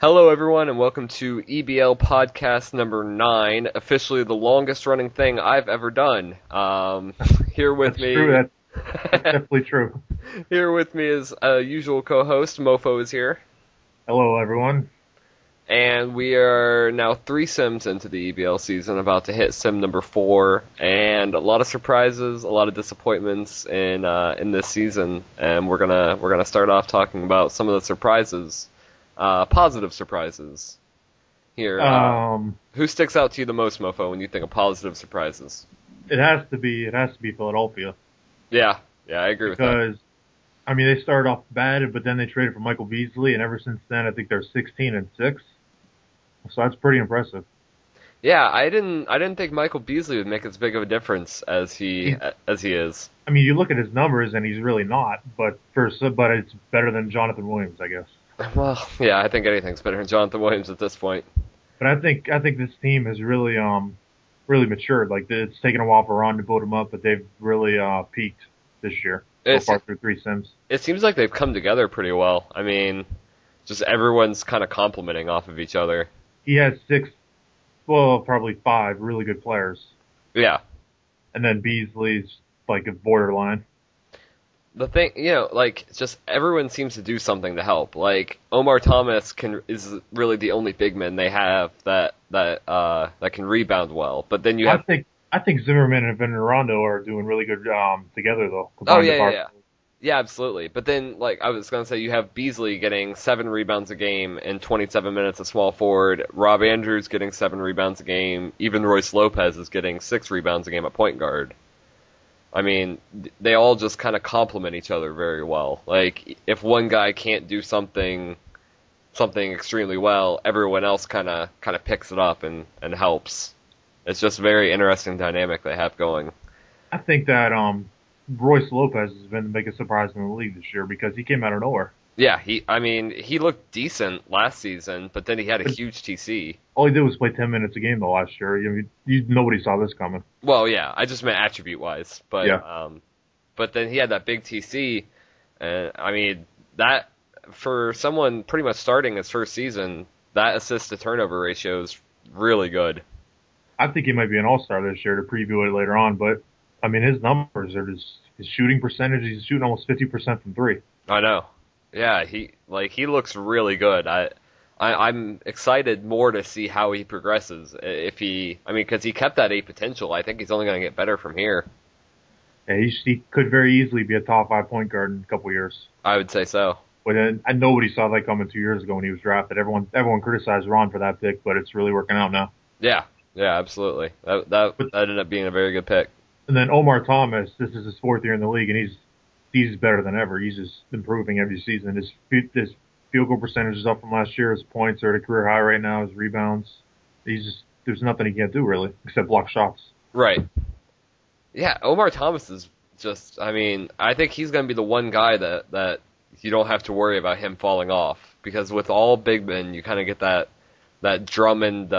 Hello, everyone, and welcome to EBL Podcast number 9, officially the longest running thing I've ever done. Here with That's true. me, That's definitely true. here with me is usual co-host Mofo is here, Hello, everyone. and we are now 3 sims into the EBL season, about to hit sim number 4, and a lot of surprises, a lot of disappointments in this season, and we're gonna start off talking about some of the surprises. Positive surprises here. Who sticks out to you the most, Mofo, when you think of positive surprises? It has to be Philadelphia Yeah, I agree with that. because I mean they started off bad, but then they traded for Michael Beasley, and ever since then I think they're 16-6. So that's pretty impressive. Yeah, I didn't think Michael Beasley would make as big of a difference as he He, is. I mean, you look at his numbers, and he's really not. But it's better than Jonathan Williams, I guess. Well, yeah, I think anything's better than Jonathan Williams at this point. But I think this team has really matured. Like it's taken a while for Ron to build them up, but they've really peaked this year so It's far through 3 sims. it seems like they've come together pretty well. I mean, just everyone's kind of complimenting off of each other. He has six, well, probably five really good players, Yeah. and then Beasley's like a borderline. The thing, like, just everyone seems to do something to help. Like, Omar Thomas is really the only big man they have that can rebound well. But then you I have, think I think Zimmerman and Venerando are doing really good together though. oh Combined department. yeah, absolutely. But then, like, I was gonna say, you have Beasley getting 7 rebounds a game in 27 minutes at small forward. Rob Andrews getting 7 rebounds a game. Even Royce Lopez is getting 6 rebounds a game at point guard. I mean, they all just kind of complement each other very well. Like, if one guy can't do something extremely well, everyone else kind of picks it up and helps. It's just a very interesting dynamic they have going. I think that Royce Lopez has been the biggest surprise in the league this year because he came out of nowhere. Yeah, he looked decent last season, but then he had a But huge TC. all he did was play 10 minutes a game the last year. I mean, nobody saw this coming. Well, yeah, I just meant attribute wise, Yeah, but then he had that big TC, and I mean that for someone pretty much starting his first season, that assist to turnover ratio is really good. I think he might be an all-star this year to preview it later on. But I mean, his numbers are just his shooting percentage. He's shooting almost 50% from three. I know. Yeah, he looks really good. I'm excited more to see how he progresses. If I mean, because he kept that 8 potential. I think he's only going to get better from here. Yeah, he could very easily be a top 5 point guard in a couple years. I would say so. But then, and nobody saw that coming 2 years ago when he was drafted. Everyone criticized Ron for that pick, but it's really working out now. Yeah, yeah, absolutely. That But ended up being a very good pick. and then Omar Thomas, this is his fourth year in the league, and he's better than ever. He's just improving every season. His field goal percentage is up from last year. His points are at a career high right now. His rebounds, there's nothing he can't do really except block shots. Right. Yeah, Omar Thomas is just. I mean, I think he's going to be the one guy that you don't have to worry about him falling off, because with all big men, you kind of get that Drummond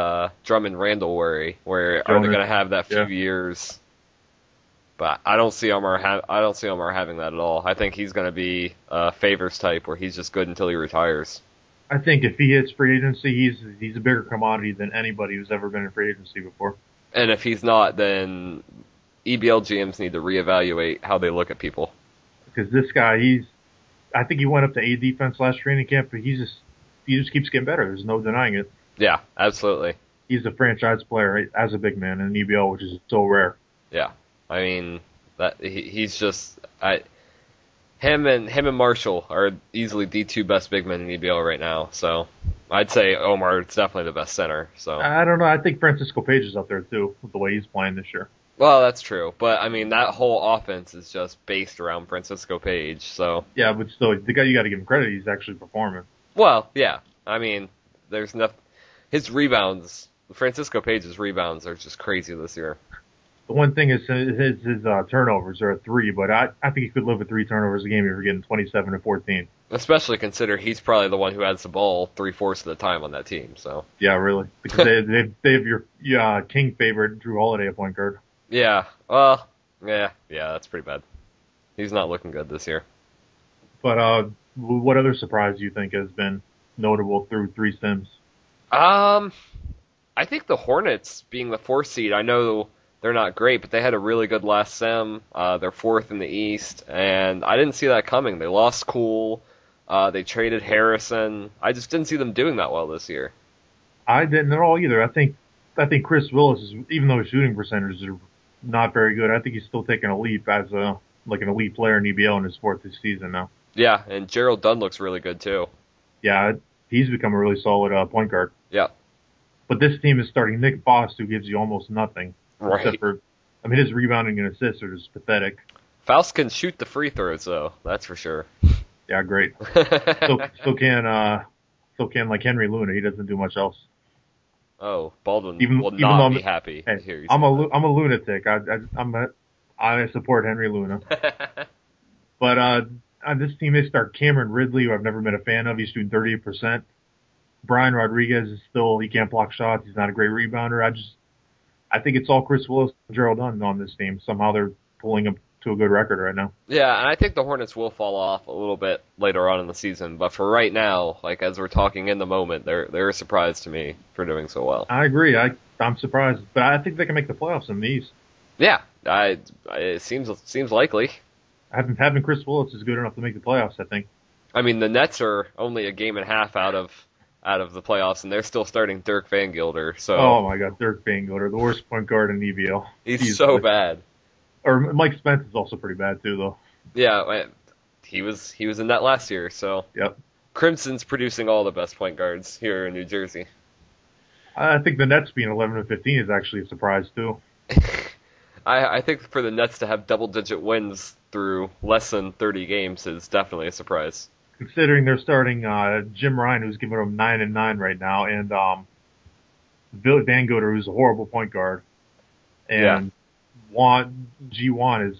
Randall worry, where are they Jonas, going to have that few yeah. years? But I don't see Omar having that at all. I think he's going to be a favors type, where he's just good until he retires. I think if he hits free agency, he's a bigger commodity than anybody who's ever been in free agency before. And if he's not, then EBL GMs need to reevaluate how they look at people. Because this guy, I think he went up to A defense last training camp, but he just keeps getting better. There's no denying it. Yeah, absolutely. He's a franchise player as a big man in EBL, which is so rare. Yeah, I mean he's just him and Marshall are easily the two best big men in EBL right now. So I'd say Omar is definitely the best center. So I don't know. I think Francisco Page is up there too with the way he's playing this year. well, that's true, but I mean that whole offense is just based around Francisco Page. So Yeah, but still, the guy you got to give him credit. He's actually performing. well, yeah, I mean there's nothing. His rebounds, Francisco Page's rebounds are just crazy this year. The one thing is his turnovers are a three, but I think he could live with 3 turnovers a game if you're getting 27 to 14. Especially consider he's probably the one who has the ball 3/4 of the time on that team. So Yeah, really, because they have your king favorite Drew Holiday at point guard. yeah, well, yeah, that's pretty bad. He's not looking good this year. But what other surprise do you think has been notable through 3 sims? I think the Hornets being the 4th seed, I know they're not great, but they had a really good last sim. They're 4th in the East, and I didn't see that coming. They lost Cool. They traded Harrison. I just didn't see them doing that well this year. I didn't at all either. I think Chris Willis is, even though his shooting percentages are not very good, I think he's still taking a leap as an elite player in EBL in his 4th this season now. Yeah, and Gerald Dunn looks really good too. Yeah, he's become a really solid point guard. Yeah. But this team is starting Nick Boss, who gives you almost nothing. Right. Except for, his rebounding and assists are just pathetic. Faust can shoot the free throws, though. That's for sure. Yeah, great. so can like Henry Luna. He doesn't do much else. Oh, Baldwin will not be happy. Hey, I'm a lunatic. I support Henry Luna. But on this team, they start Cameron Ridley, who I've never been a fan of. He's shooting 38%. Brian Rodriguez is he can't block shots. He's not a great rebounder. I think it's all Chris Willis and Gerald Dunn on this team. Somehow they're pulling up to a good record right now. Yeah, and I think the Hornets will fall off a little bit later on in the season. But for right now, like as we're talking in the moment, they're a surprise to me for doing so well. I agree. I'm surprised, but I think they can make the playoffs in the East. Yeah, it seems likely. Having Chris Willis is good enough to make the playoffs, I think. I mean, the Nets are only a game and a half out of the playoffs, and they're still starting Dirk Van Gilder. So. Oh my God, Dirk Van Gilder, the worst point guard in EBL. He's so bad. Or Mike Spence is also pretty bad too, though. Yeah, he was in that last year. So. Yep. Crimson's producing all the best point guards here in New Jersey. I think the Nets being 11-15 is actually a surprise too. I think for the Nets to have double-digit wins through less than 30 games is definitely a surprise. Considering they're starting Jim Ryan, who's giving them 9-9 right now, and Bill Van Gilder, who's a horrible point guard, and G1 is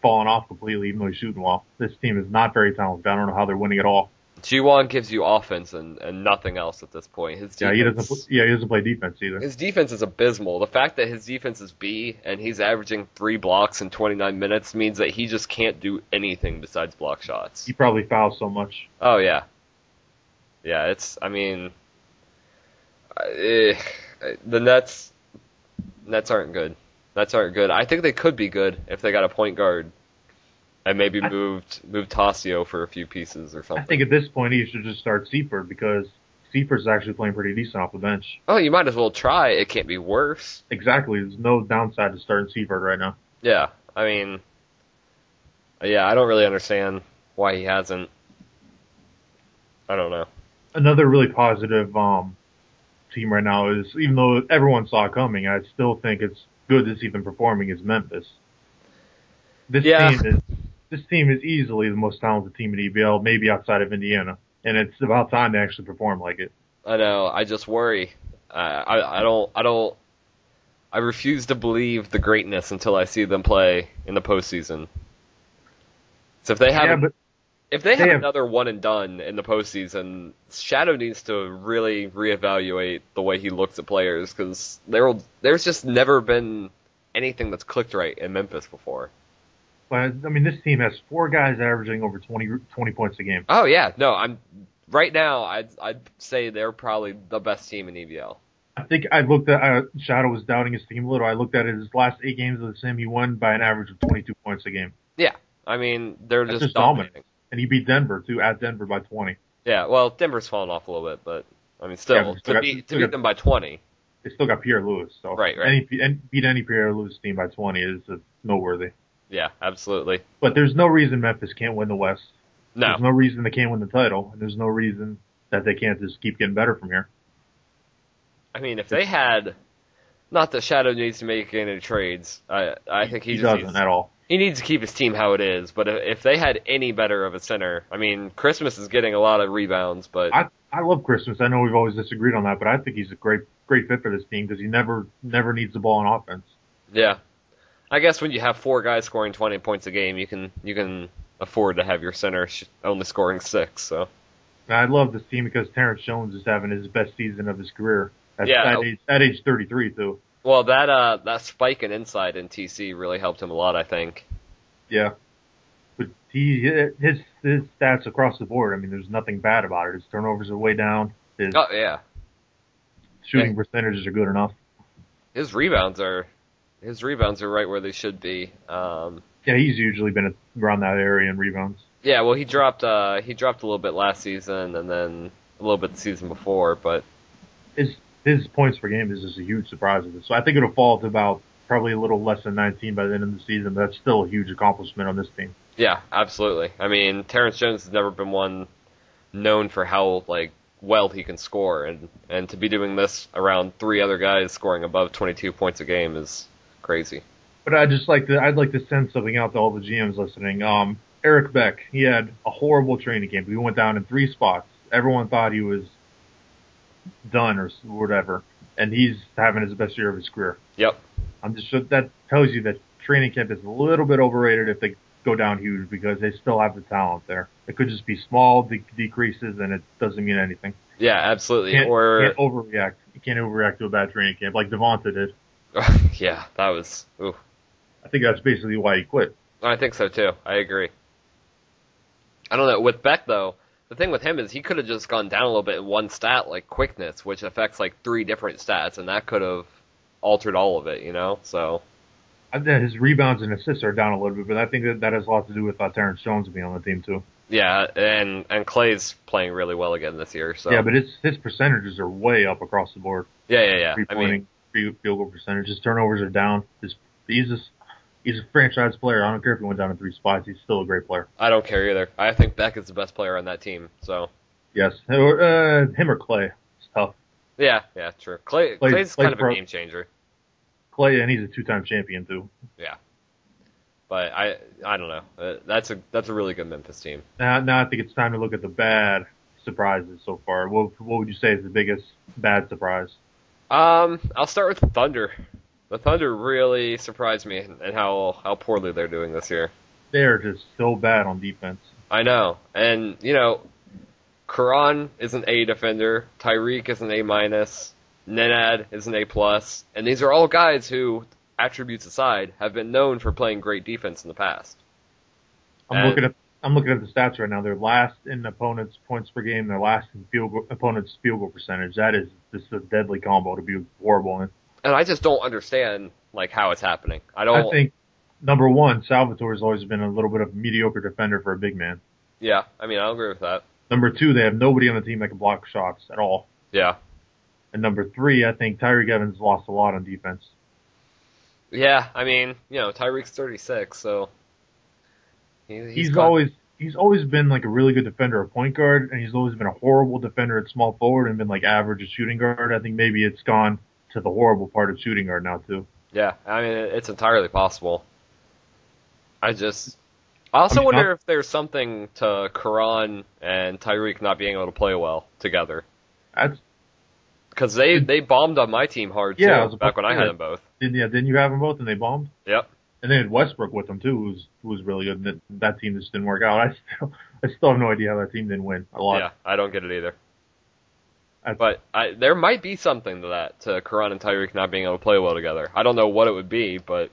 falling off completely, even though he's shooting well. This team is not very talented. I don't know how they're winning at all. G1 gives you offense and nothing else at this point. His defense, he doesn't play defense either. His defense is abysmal. The fact that his defense is B and he's averaging 3 blocks in 29 minutes means that he just can't do anything besides block shots. He probably fouls so much. Oh yeah, yeah. The Nets aren't good. Nets aren't good. I think they could be good if they got a point guard. And maybe moved Tassio for a few pieces or something. I think at this point he should just start Seifert because Seifert's actually playing pretty decent off the bench. Oh, you might as well try. It can't be worse. Exactly. There's no downside to starting Seifert right now. Yeah. I mean, I don't really understand why he hasn't. I don't know. Another really positive team right now is, even though everyone saw it coming, I still think it's good to see them performing, is Memphis. This team is easily the most talented team in EBL, maybe outside of Indiana, and it's about time they actually perform like it. I know. I just worry. I refuse to believe the greatness until I see them play in the postseason. So if they have another one and done in the postseason, Shadow needs to really reevaluate the way he looks at players because there's just never been anything that's clicked right in Memphis before. But, I mean, this team has 4 guys averaging over 20 points a game. Oh, yeah. No, right now, I'd say they're probably the best team in EBL. I think I looked at, Shadow was doubting his team a little. I looked at his last 8 games of the sim. He won by an average of 22 points a game. Yeah. I mean, That's just dominating. And he beat Denver, too, at Denver by 20. Yeah, well, Denver's fallen off a little bit, but, I mean, still, to beat them by 20. They still got Pierre Lewis. So right. Beat any Pierre Lewis team by 20 is noteworthy. Yeah, absolutely. But there's no reason Memphis can't win the West. No. There's no reason they can't win the title, and there's no reason that they can't just keep getting better from here. I mean, if they had, not that Shadow needs to make any trades. I think he doesn't at all. He needs to keep his team how it is. But if they had any better of a center, I mean, Christmas is getting a lot of rebounds, but I love Christmas. I know we've always disagreed on that, but I think he's a great fit for this team because he never needs the ball in offense. Yeah. I guess when you have 4 guys scoring 20 points a game, you can afford to have your center only scoring 6. So I love this team because Terrence Jones is having his best season of his career at age 33 too. Well, that spike in inside in TC really helped him a lot, I think. Yeah. But his stats across the board, I mean, there's nothing bad about it. His turnovers are way down. His Oh yeah, shooting percentages are good enough. his rebounds are right where they should be. Yeah, he's usually been around that area in rebounds. Yeah, well, he dropped a little bit last season, and then a little bit the season before, but His points per game is just a huge surprise of this. So I think it'll fall to about probably a little less than 19 by the end of the season, but that's still a huge accomplishment on this team. yeah, absolutely. I mean, Terrence Jones has never been one known for how well he can score, and to be doing this around three other guys scoring above 22 points a game is crazy. But I'd like to send something out to all the GMs listening. Eric Beck, he had a horrible training camp. He went down in 3 spots. Everyone thought he was done or whatever, and he's having his best year of his career. Yep. That tells you that training camp is a little bit overrated if they go down huge, because they still have the talent there. It could just be small decreases, and it doesn't mean anything. Yeah, absolutely. Can't overreact. You can't overreact to a bad training camp like Devonta did. Yeah, that was. Ooh. I think that's basically why he quit. I think so too. I agree. I don't know. With Beck though, the thing with him is he could have just gone down a little bit in one stat, like quickness, which affects 3 different stats, and that could have altered all of it, So I think his rebounds and assists are down a little bit, but I think that has a lot to do with Terrence Jones being on the team too. yeah, and Clay's playing really well again this year. So yeah, but his percentages are way up across the board. Yeah. Three-pointing, field goal percentage. His turnovers are down. He's a franchise player. I don't care if he went down in 3 spots. He's still a great player. I don't care either. I think Beck is the best player on that team. So yes, him or Clay. It's tough. Yeah, true. Clay's kind of a game changer. Clay, and he's a 2-time champion too. Yeah, but I don't know. That's a really good Memphis team. Now I think it's time to look at the bad surprises so far. What would you say is the biggest bad surprise? I'll start with the Thunder. The Thunder really surprised me and how poorly they're doing this year. They're just so bad on defense. I know. And, Karan is an A defender, Tyreek is an A-, Nenad is an A+, and these are all guys who, attributes aside, have been known for playing great defense in the past. I'm looking at the stats right now. They're last in opponents' points per game. They're last in opponents' field goal percentage. That is just a deadly combo to be horrible in. And I just don't understand how it's happening. I think number one, Salvatore's always been a little bit of a mediocre defender for a big man. Yeah, I'll agree with that. Number 2, they have nobody on the team that can block shots at all. Yeah. And number 3, I think Tyreek Evans lost a lot on defense. Yeah, Tyreek's 36, so he's always been a really good defender at point guard, and he's always been a horrible defender at small forward and been average at shooting guard. I think maybe it's gone to the horrible part of shooting guard now too. Yeah, it's entirely possible. I also wonder if there's something to Karan and Tyreek not being able to play well together. Because they bombed on my team hard too, back when I had them both. Didn't you have them both and they bombed? Yep. And they had Westbrook with them too, who was really good. And that team just didn't work out. I still have no idea how that team didn't win a lot. Yeah, I don't get it either. But there might be something to that, to Karan and Tyreek not being able to play well together. I don't know what it would be, but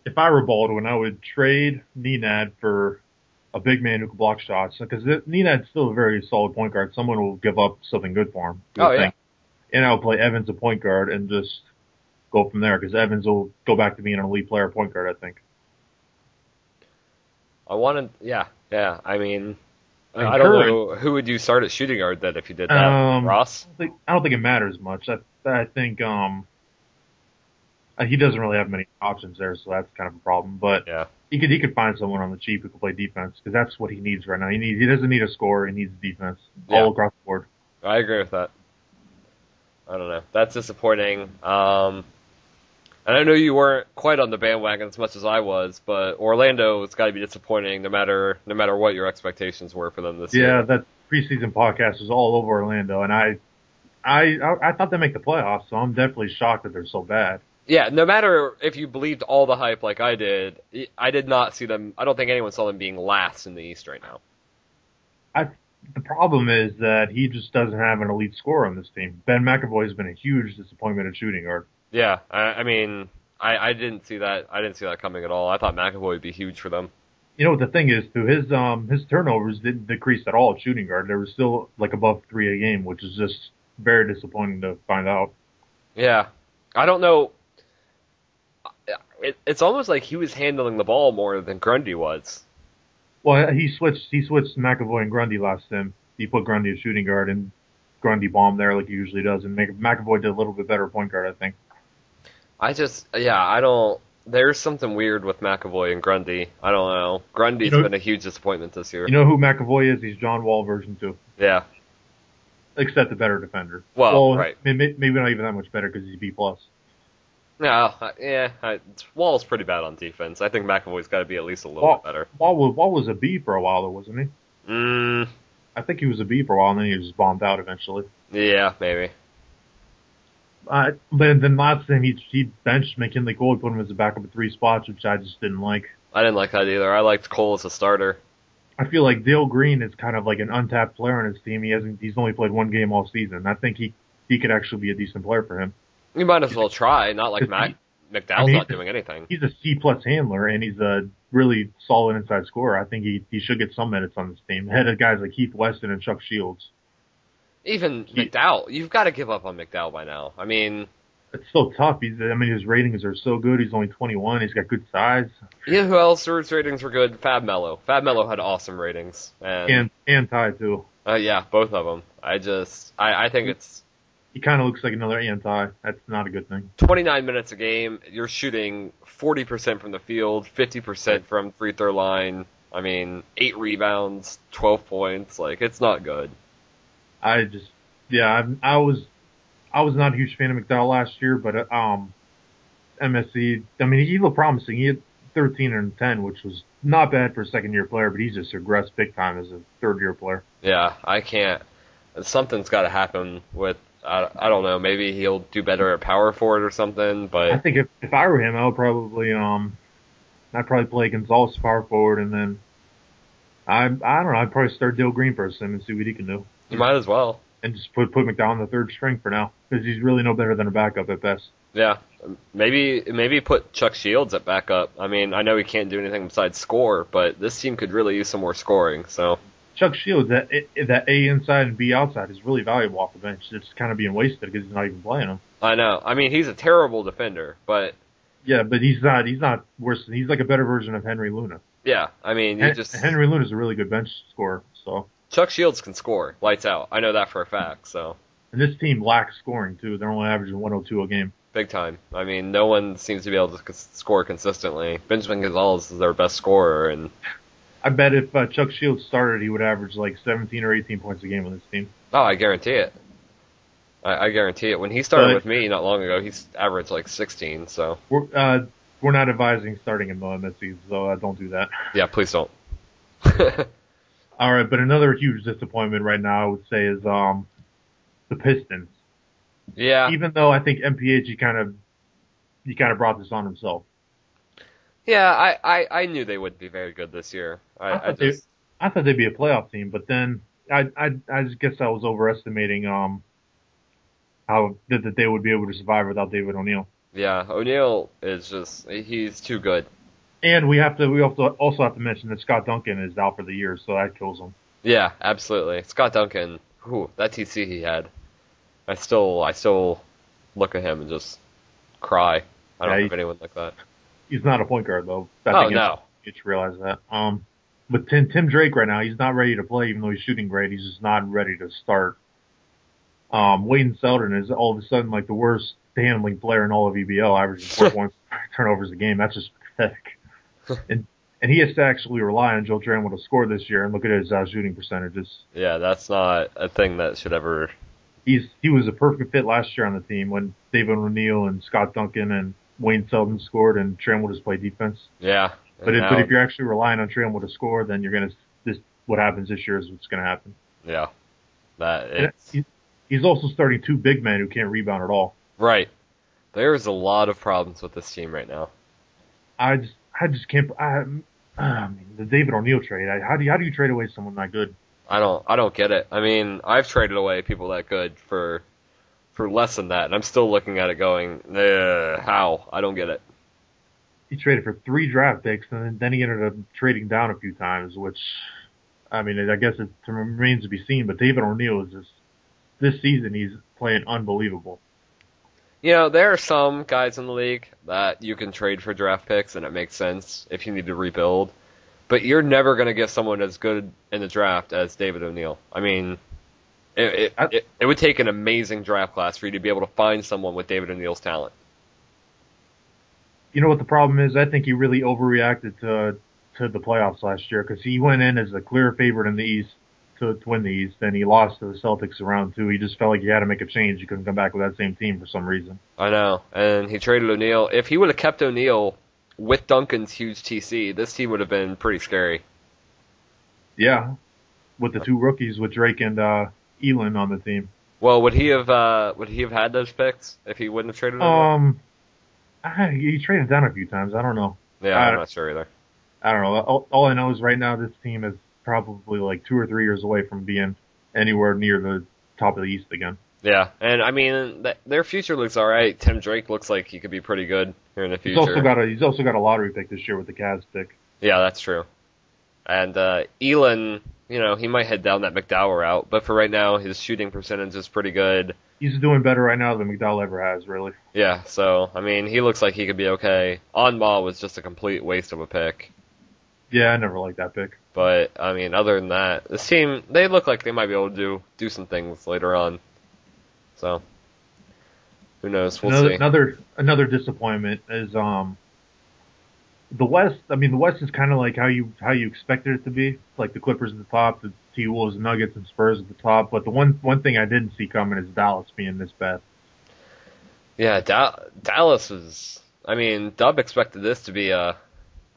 if I were Baldwin, I would trade Nenad for a big man who can block shots, because Nenad's still a very solid point guard. Someone will give up something good for him. Yeah. And I would play Evans at point guard and just go from there, because Evans will go back to being an elite player at point guard, I think. I don't know who would you start at shooting guard then if you did that. Ross? I don't think it matters much. I think he doesn't really have many options there, so that's kind of a problem. But yeah, he could find someone on the cheap who can play defense, because that's what he needs right now. He doesn't need a scorer. He needs defense all across the board. I agree with that. I don't know. That's disappointing. And I know you weren't quite on the bandwagon as much as I was, but Orlando has got to be disappointing no matter what your expectations were for them this year. Yeah, that preseason podcast was all over Orlando, and I thought they'd make the playoffs, so I'm definitely shocked that they're so bad. Yeah, no matter if you believed all the hype like I did not see them. I don't think anyone saw them being last in the East right now. The problem is that he just doesn't have an elite scorer on this team. Ben McAvoy has been a huge disappointment at shooting guard. Yeah, I didn't see that. I didn't see that coming at all. I thought McAvoy would be huge for them. You know what the thing is too? His turnovers didn't decrease at all at shooting guard. They were still like above 3 a game, which is just very disappointing to find out. Yeah, I don't know. It's almost like he was handling the ball more than Grundy was. Well, he switched McAvoy and Grundy last time. He put Grundy at shooting guard and Grundy bombed there like he usually does, and McAvoy did a little bit better at point guard, I think. I don't. There's something weird with McAvoy and Grundy. I don't know. Grundy's been a huge disappointment this year. You know who McAvoy is? He's John Wall version 2. Yeah. Except a better defender. Well, right. Maybe not even that much better because he's B+. No, Wall's pretty bad on defense. I think McAvoy's got to be at least a little bit better. Wall was a B for a while, though, wasn't he? I think he was a B for a while, and then he was bombed out eventually. Yeah, maybe. But then last time he benched McKinley Cole, put him as a backup at 3 spots, which I just didn't like. I didn't like that either. I liked Cole as a starter. I feel like Dale Green is kind of like an untapped player on his team. He's only played 1 game all season. I think he could actually be a decent player for him. You might as well try, not like McDowell's not doing anything. He's a C+ handler, and he's a really solid inside scorer. I think he should get some minutes on this team, ahead of guys like Heath Weston and Chuck Shields. Even McDowell, you've got to give up on McDowell by now. I mean, it's so tough. His ratings are so good. He's only 21. He's got good size. You know who else whose ratings were good? Fab Melo. Fab Melo had awesome ratings. And Ty, too. Yeah, both of them. I think it's... He kind of looks like another Ty. That's not a good thing. 29 minutes a game. You're shooting 40% from the field, 50% from free throw line. I mean, 8 rebounds, 12 points. Like, it's not good. I was not a huge fan of McDowell last year, but MSC, I mean, he looked promising. He had 13 and 10, which was not bad for a second-year player, but he's just regressed big time as a third-year player. Yeah, I can't. Something's got to happen with, I don't know, maybe he'll do better at power forward or something, but... I think if I were him, I would probably, I'd probably play Gonzalez power forward, and then, I don't know, I'd probably start Dale Green first and see what he can do. You might as well. And just put McDowell on the third string for now, because he's really no better than a backup at best. Yeah, maybe put Chuck Shields at backup. I mean, I know he can't do anything besides score, but this team could really use some more scoring. So Chuck Shields, that A inside and B outside is really valuable off the bench. It's kind of being wasted because he's not even playing them. I know. I mean, he's a terrible defender, but yeah, but he's not worse. He's like a better version of Henry Luna. Yeah, I mean, Henry Luna's a really good bench scorer. So Chuck Shields can score, lights out. I know that for a fact. So, and this team lacks scoring too. They're only averaging 102 a game. Big time. I mean, no one seems to be able to score consistently. Benjamin Gonzalez is their best scorer, and I bet if Chuck Shields started, he would average like 17 or 18 points a game on this team. Oh, I guarantee it. I guarantee it. When he started with me not long ago, he's averaged like 16. So we're not advising starting him though in this season, so don't do that. Yeah, please don't. All right, but another huge disappointment right now, I would say, is the Pistons. Yeah. Even though I think MPH he kind of brought this on himself. Yeah, I knew they would be very good this year. I thought they'd be a playoff team, but then I just guess I was overestimating how that they would be able to survive without David O'Neal. Yeah, O'Neal is he's too good. And we also have to mention that Scott Duncan is out for the year, so that kills him. Yeah, absolutely. Scott Duncan, that TC he had. I still look at him and just cry. I don't have anyone like that. He's not a point guard though. No. You should realize that. But Tim Drake right now, he's not ready to play, even though he's shooting great. He's just not ready to start. Wayne Selden is all of a sudden like the worst handling player in all of EBL, averaging 4 turnovers a game. That's just pathetic. And he has to actually rely on Joe Trammell to score this year, and look at his shooting percentages. Yeah, that's not a thing that should ever... He was a perfect fit last year on the team when David O'Neal and Scott Duncan and Wayne Selden scored and Trammell just played defense. Yeah. But if you're actually relying on Trammell to score, then what happens this year is what's going to happen. Yeah. He's also starting 2 big men who can't rebound at all. Right. There's a lot of problems with this team right now. I just can't. The David O'Neal trade. How do you trade away someone that good? I don't get it. I mean, I've traded away people that good for less than that, and I'm still looking at it going, how? I don't get it. he traded for 3 draft picks, and then he ended up trading down a few times, which, I mean, I guess it remains to be seen. But David O'Neal is just, this season, he's playing unbelievable. You know, there are some guys in the league that you can trade for draft picks, and it makes sense if you need to rebuild. But you're never going to get someone as good in the draft as David O'Neal. I mean, it would take an amazing draft class for you to be able to find someone with David O'Neal's talent. You know what the problem is? I think he really overreacted to the playoffs last year because he went in as a clear favorite in the East to win the East, and he lost to the Celtics in round 2. He just felt like he had to make a change. He couldn't come back with that same team for some reason. I know, and he traded O'Neal. If he would have kept O'Neal with Duncan's huge TC, this team would have been pretty scary. Yeah, with the 2 rookies, with Drake and Elin on the team. Well, would he have had those picks if he wouldn't have traded O'Neal? He traded down a few times. I don't know. Yeah, I'm not sure either. I don't know. All I know is right now this team is probably like 2 or 3 years away from being anywhere near the top of the East again. Yeah, and I mean their future looks all right. Tim Drake looks like he could be pretty good here in the future. He's also got a lottery pick this year with the Cavs pick. Yeah, that's true. And Elin, you know, he might head down that McDowell route, but for right now his shooting percentage is pretty good. He's doing better right now than McDowell ever has, really. Yeah, so I mean he looks like he could be okay. Onma was just a complete waste of a pick. Yeah, I never liked that pick. But I mean, other than that, this team, they look like they might be able to do some things later on. So who knows? We'll see. Another disappointment is the West. I mean, the West is kind of like how you expected it to be. Like the Clippers at the top, the T-Wolves, Nuggets, and Spurs at the top. But the one thing I didn't see coming is Dallas being this bad. Yeah, Dallas was. I mean, Dub expected this to be a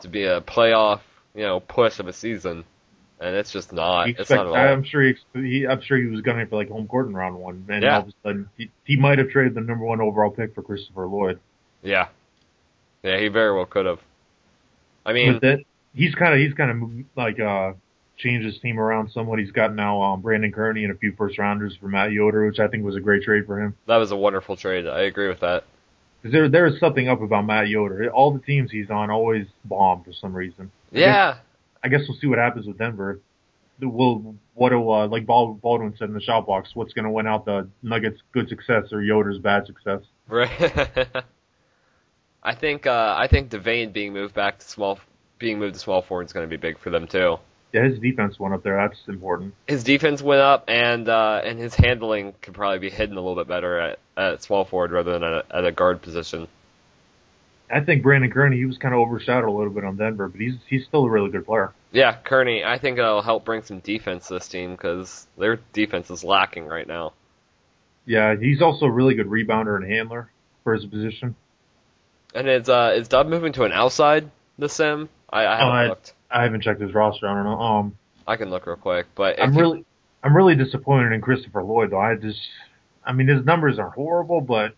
playoff, you know, push of a season, and it's just not. It's not at all. I'm sure he was gunning for like home court in round 1, and all of a sudden he might have traded the number 1 overall pick for Christopher Lloyd. Yeah, he very well could have. I mean, but he's kind of like changed his team around somewhat. He's got now Brandon Kearney and a few first rounders for Matt Yoder, which I think was a great trade for him. That was a wonderful trade. I agree with that. Because there is something up about Matt Yoder. All the teams he's on always bomb for some reason. I guess we'll see what happens with Denver. Like Baldwin said in the shot box, what's going to win out the Nuggets' good success or Yoder's bad success? Right. I think Devane being moved to small forward is going to be big for them too. Yeah, his defense went up there. That's important. His defense went up, and his handling could probably be hidden a little bit better at small forward rather than at a guard position. I think Brandon Kearney, he was kind of overshadowed a little bit on Denver, but he's still a really good player. Yeah, Kearney, I think it'll help bring some defense to this team because their defense is lacking right now. Yeah, he's also a really good rebounder and handler for his position. And is Dub moving to an outside the sim? I haven't looked. I haven't checked his roster. I don't know. I can look real quick, but I'm really disappointed in Christopher Lloyd though. I mean, his numbers aren't horrible, but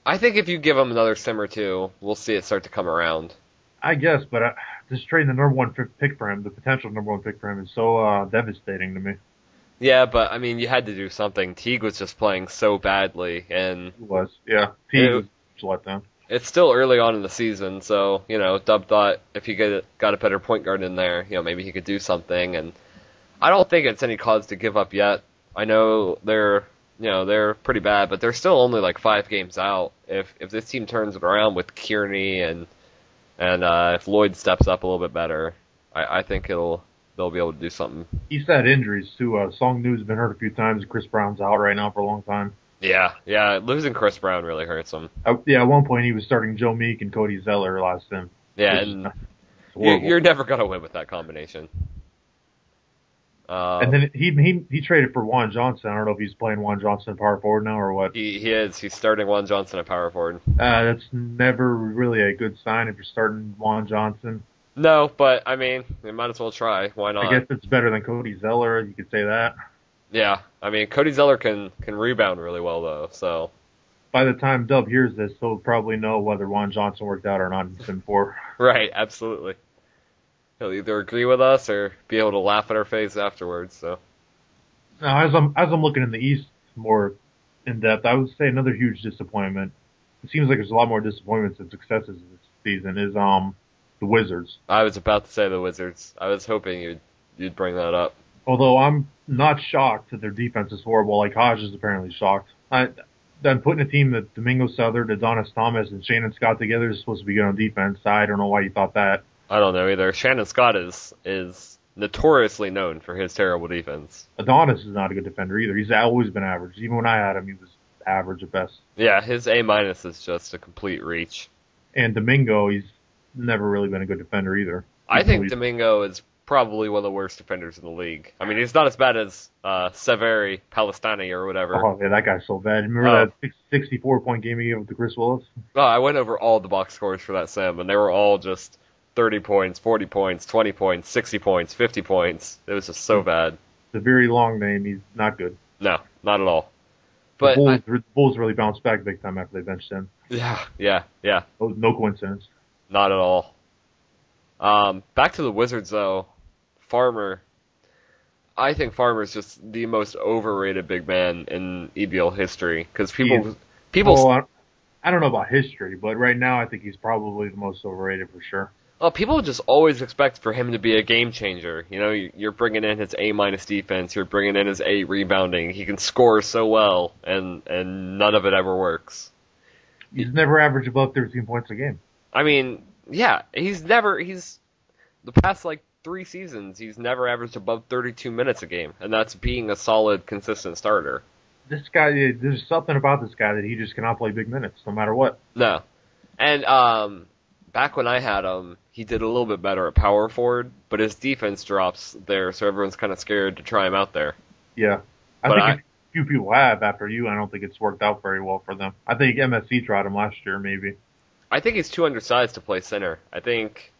I think if you give him another sim or two, we'll see it start to come around. I guess, but just trading the number 1 pick for him, the potential number 1 pick for him, is so devastating to me. Yeah, but I mean, you had to do something. Teague was just playing so badly, and he was. Yeah, Teague was let down. It's still early on in the season, so, you know, Dub thought if he got a better point guard in there, you know, maybe he could do something, and I don't think it's any cause to give up yet. I know they're pretty bad, but they're still only like 5 games out. If this team turns it around with Kearney and if Lloyd steps up a little bit better, I think they'll be able to do something. He's had injuries too. Song Nu's been hurt a few times. Chris Brown's out right now for a long time. Yeah, losing Chris Brown really hurts him. At one point he was starting Joe Meek and Cody Zeller last time. Yeah, and you're never gonna win with that combination. And then he traded for Juan Johnson. I don't know if he's playing Juan Johnson power forward now or what. He is. He's starting Juan Johnson at power forward. That's never really a good sign if you're starting Juan Johnson. No, but I mean, we might as well try. Why not? I guess it's better than Cody Zeller. You could say that. Yeah, I mean, Cody Zeller can rebound really well though. So by the time Dub hears this, he'll probably know whether Juan Johnson worked out or not in Sim 4. Right, absolutely. He'll either agree with us or be able to laugh at our face afterwards. So now, as I'm looking in the East more in depth, I would say another huge disappointment. It seems like there's a lot more disappointments than successes this season. Is The Wizards. I was about to say the Wizards. I was hoping you'd bring that up. Although I'm not shocked that their defense is horrible, like Hodge is apparently shocked. Then putting a team that Domingo Southern, Adonis Thomas, and Shannon Scott together is supposed to be good on defense. I don't know why you thought that. I don't know either. Shannon Scott is notoriously known for his terrible defense. Adonis is not a good defender either. He's always been average. Even when I had him, he was average at best. Yeah, his A- is just a complete reach. And Domingo, he's never really been a good defender either. I think Domingo is probably one of the worst defenders in the league. I mean, he's not as bad as Severi Palestini or whatever. Oh, yeah, that guy's so bad. Remember that 64-point game he gave up to Chris Willis? Oh, I went over all the box scores for that sim, and they were all just 30 points, 40 points, 20 points, 60 points, 50 points. It was just so bad. It's a very long name. He's not good. No, not at all. But the Bulls really bounced back big time after they benched him. Yeah. No coincidence. Not at all. Back to the Wizards, though. Farmer. I think Farmer's just the most overrated big man in EBL history. Because people. Well, I don't know about history, but right now I think he's probably the most overrated for sure. Well, people just always expect for him to be a game changer. You know, you're bringing in his A- defense, you're bringing in his A rebounding. He can score so well, and none of it ever works. He's never averaged above 13 points a game. I mean, yeah, he's the past 3 seasons, he's never averaged above 32 minutes a game, and that's being a solid, consistent starter. This guy, there's something about this guy that he just cannot play big minutes, no matter what. No. And, back when I had him, he did a little bit better at power forward, but his defense drops there, so everyone's kind of scared to try him out there. Yeah. I think a few people have after you. I don't think it's worked out very well for them. I think MSC tried him last year, maybe. I think he's too undersized to play center. I think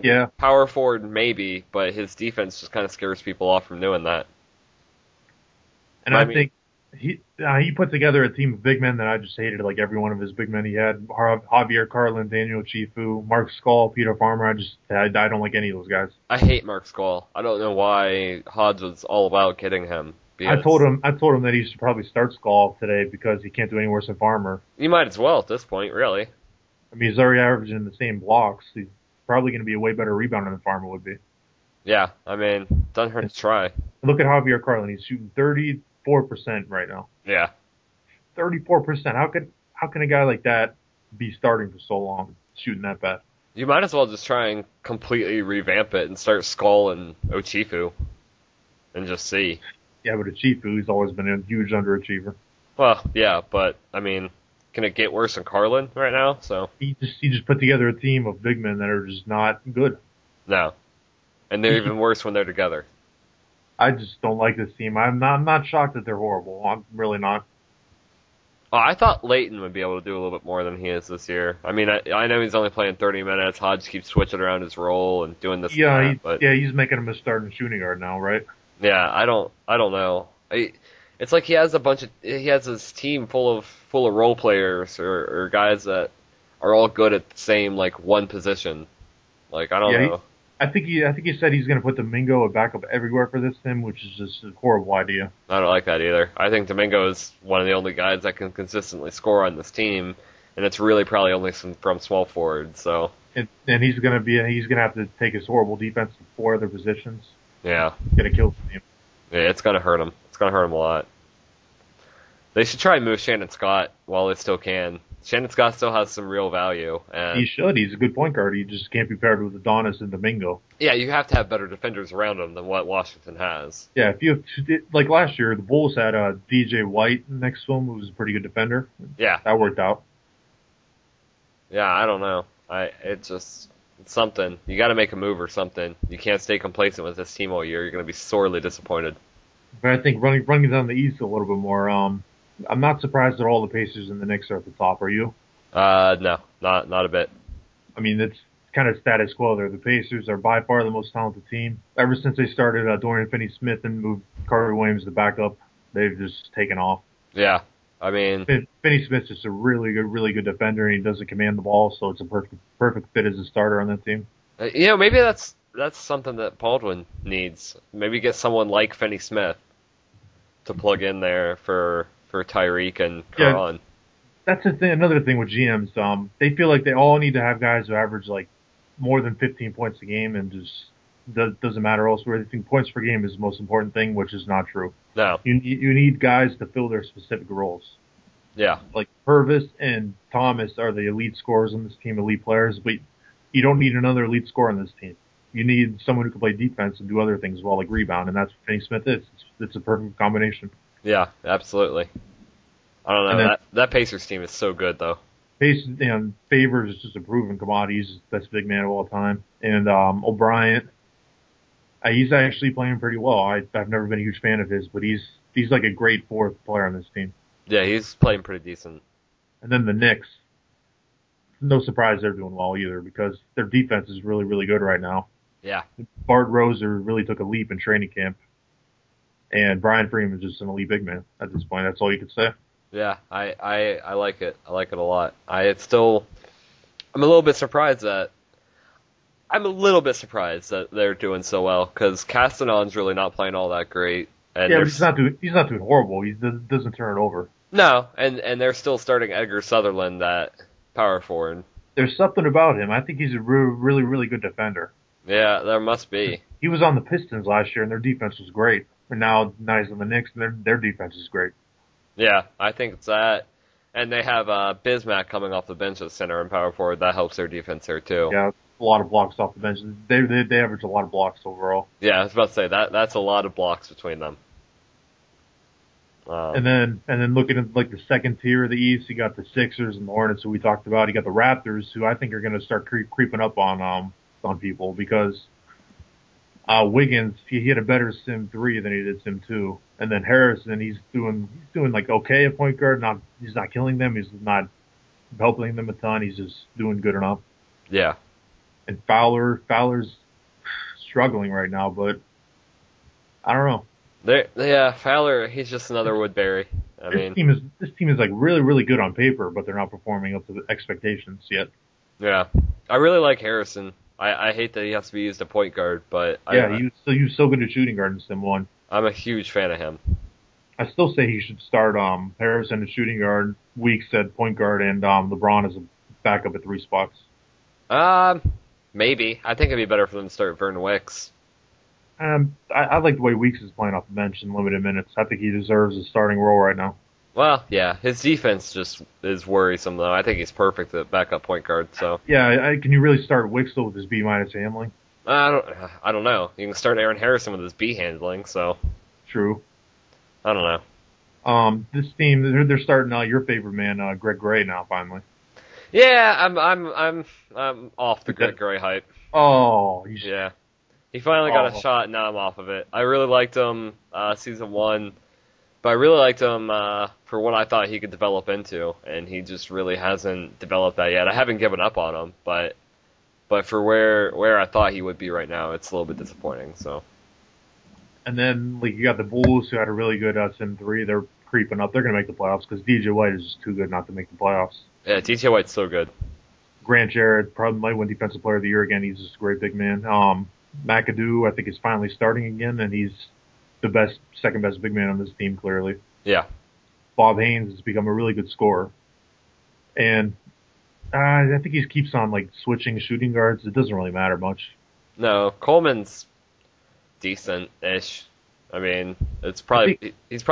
yeah. Power forward maybe, but his defense just kind of scares people off from doing that. And I think he put together a team of big men that I just hated, like every one of his big men he had. Javier Carlin, Daniel Chifu, Mark Skull, Peter Farmer. I don't like any of those guys. I hate Mark Skull. I don't know why Hodge was all about getting him. I told him that he should probably start Skull today because he can't do any worse than Farmer. You might as well at this point, really. I mean, he's already averaging the same blocks. He's probably going to be a way better rebounder than Farmer would be. Yeah, I mean, doesn't hurt to try. Look at Javier Carlin. He's shooting 34% right now. Yeah. 34%. How can a guy like that be starting for so long, shooting that bad? You might as well just try and completely revamp it and start Skull and Ochifu and just see. Yeah, but Ochifu, he's always been a huge underachiever. Well, yeah, but, I mean, can it get worse than Carlin right now? So He just put together a team of big men that are just not good. No. And they're even worse when they're together. I just don't like this team. I'm not shocked that they're horrible. I'm really not. Oh, I thought Layton would be able to do a little bit more than he is this year. I mean, I know he's only playing 30 minutes. Hodge keeps switching around his role and doing this. Yeah, and that, he's making him a starting shooting guard now, right? Yeah, I don't know. It's like he has his team full of role players or guys that are all good at the same one position. I don't know. I think he said he's going to put Domingo a backup everywhere for this team, which is just a horrible idea. I don't like that either. I think Domingo is one of the only guys that can consistently score on this team, and it's really probably only from small forward. So. And he's going to have to take his horrible defense to 4 other positions. Yeah. Going to kill the team. Yeah, it's going to hurt him. It's going to hurt him a lot. They should try and move Shannon Scott while they still can. Shannon Scott still has some real value. And he should. He's a good point guard. He just can't be paired with Adonis and Domingo. Yeah, you have to have better defenders around him than what Washington has. Yeah, if you like last year, the Bulls had DJ White next to him, who was a pretty good defender. Yeah, that worked out. Yeah, I don't know. It's something. You got to make a move or something. You can't stay complacent with this team all year. You're going to be sorely disappointed. But I think running down the East a little bit more. I'm not surprised that all the Pacers and the Knicks are at the top. Are you? No, not a bit. I mean, it's kind of status quo there. The Pacers are by far the most talented team. Ever since they started Dorian Finney-Smith and moved Carter Williams to backup, they've just taken off. Yeah, I mean, Finney-Smith's just a really good defender, and he doesn't command the ball, so it's a perfect fit as a starter on that team. Maybe that's something that Baldwin needs. Maybe get someone like Finney-Smith to plug in there for Tyreek and Caron. That's the thing. Another thing with GMs, they feel like they all need to have guys who average more than 15 points a game and just doesn't matter elsewhere. I think points per game is the most important thing, which is not true. No. You need guys to fill their specific roles. Yeah. Like Purvis and Thomas are the elite scorers on this team, elite players, but you don't need another elite scorer on this team. You need someone who can play defense and do other things as well, like rebound, and that's what Finney Smith is. It's a perfect combination. Yeah, absolutely. I don't know. That Pacers team is so good, though. Favors is just a proven commodity. He's the best big man of all time. And O'Brien, he's actually playing pretty well. I've never been a huge fan of his, but he's like a great fourth player on this team. Yeah, he's playing pretty decent. And then the Knicks, no surprise they're doing well either because their defense is really, really good right now. Yeah. Bart Roser really took a leap in training camp. And Brian Freeman is just an elite big man at this point. That's all you could say. Yeah, I like it. I like it a lot. I'm a little bit surprised that they're doing so well because Castanon's really not playing all that great. And yeah, but he's not doing horrible. He doesn't turn it over. No, and they're still starting Edgar Sutherland at power forward. There's something about him. I think he's a really, really good defender. Yeah, there must be. He was on the Pistons last year, and their defense was great. And now he's on the Knicks, and their defense is great. Yeah, I think it's that. And they have Bismack coming off the bench at center and power forward. That helps their defense there, too. Yeah, a lot of blocks off the bench. They average a lot of blocks overall. Yeah, I was about to say, that's a lot of blocks between them. And then looking at like the second tier of the East, you got the Sixers and the Hornets, who we talked about. You got the Raptors, who I think are going to start creeping up on people because Wiggins he had a better Sim 3 than he did Sim 2, and then Harrison he's doing like okay at point guard. He's not killing them. He's not helping them a ton. He's just doing good enough. Yeah. And Fowler's struggling right now, but I don't know. Fowler, he's just another Woodbury. This team is like really, really good on paper, but they're not performing up to the expectations yet. Yeah. I really like Harrison. I hate that he has to be used at point guard, but he was so good at shooting guard in Sim 1. I'm a huge fan of him. I still say he should start Harrison at shooting guard, Weeks at point guard, and LeBron as a backup at 3 spots. Maybe. I think it'd be better for them to start Vernon Wicks. I like the way Weeks is playing off the bench in limited minutes. I think he deserves a starting role right now. Well, yeah, his defense just is worrisome, though. I think he's perfect at backup point guard. So yeah, can you really start Wicks with his B- handling? I don't know. You can start Aaron Harrison with his B handling. So true. I don't know. This team they're starting your favorite man, Greg Gray now finally. Yeah, I'm off the Greg Gray hype. Oh, yeah. He finally got a shot, and now I'm off of it. I really liked him season 1, but I really liked him for what I thought he could develop into, and he just really hasn't developed that yet. I haven't given up on him, but for where I thought he would be right now, it's a little bit disappointing. So. And then you got the Bulls, who had a really good Sim 3. They're creeping up. They're going to make the playoffs because DJ White is just too good not to make the playoffs. Yeah, DJ White's so good. Grant Jarrett probably might win Defensive Player of the Year again. He's just a great big man. McAdoo, I think, is finally starting again, and he's the second best big man on this team, clearly. Yeah. Bob Haynes has become a really good scorer. And I think he keeps on, switching shooting guards. It doesn't really matter much. No, Coleman's decent-ish. I mean, he's probably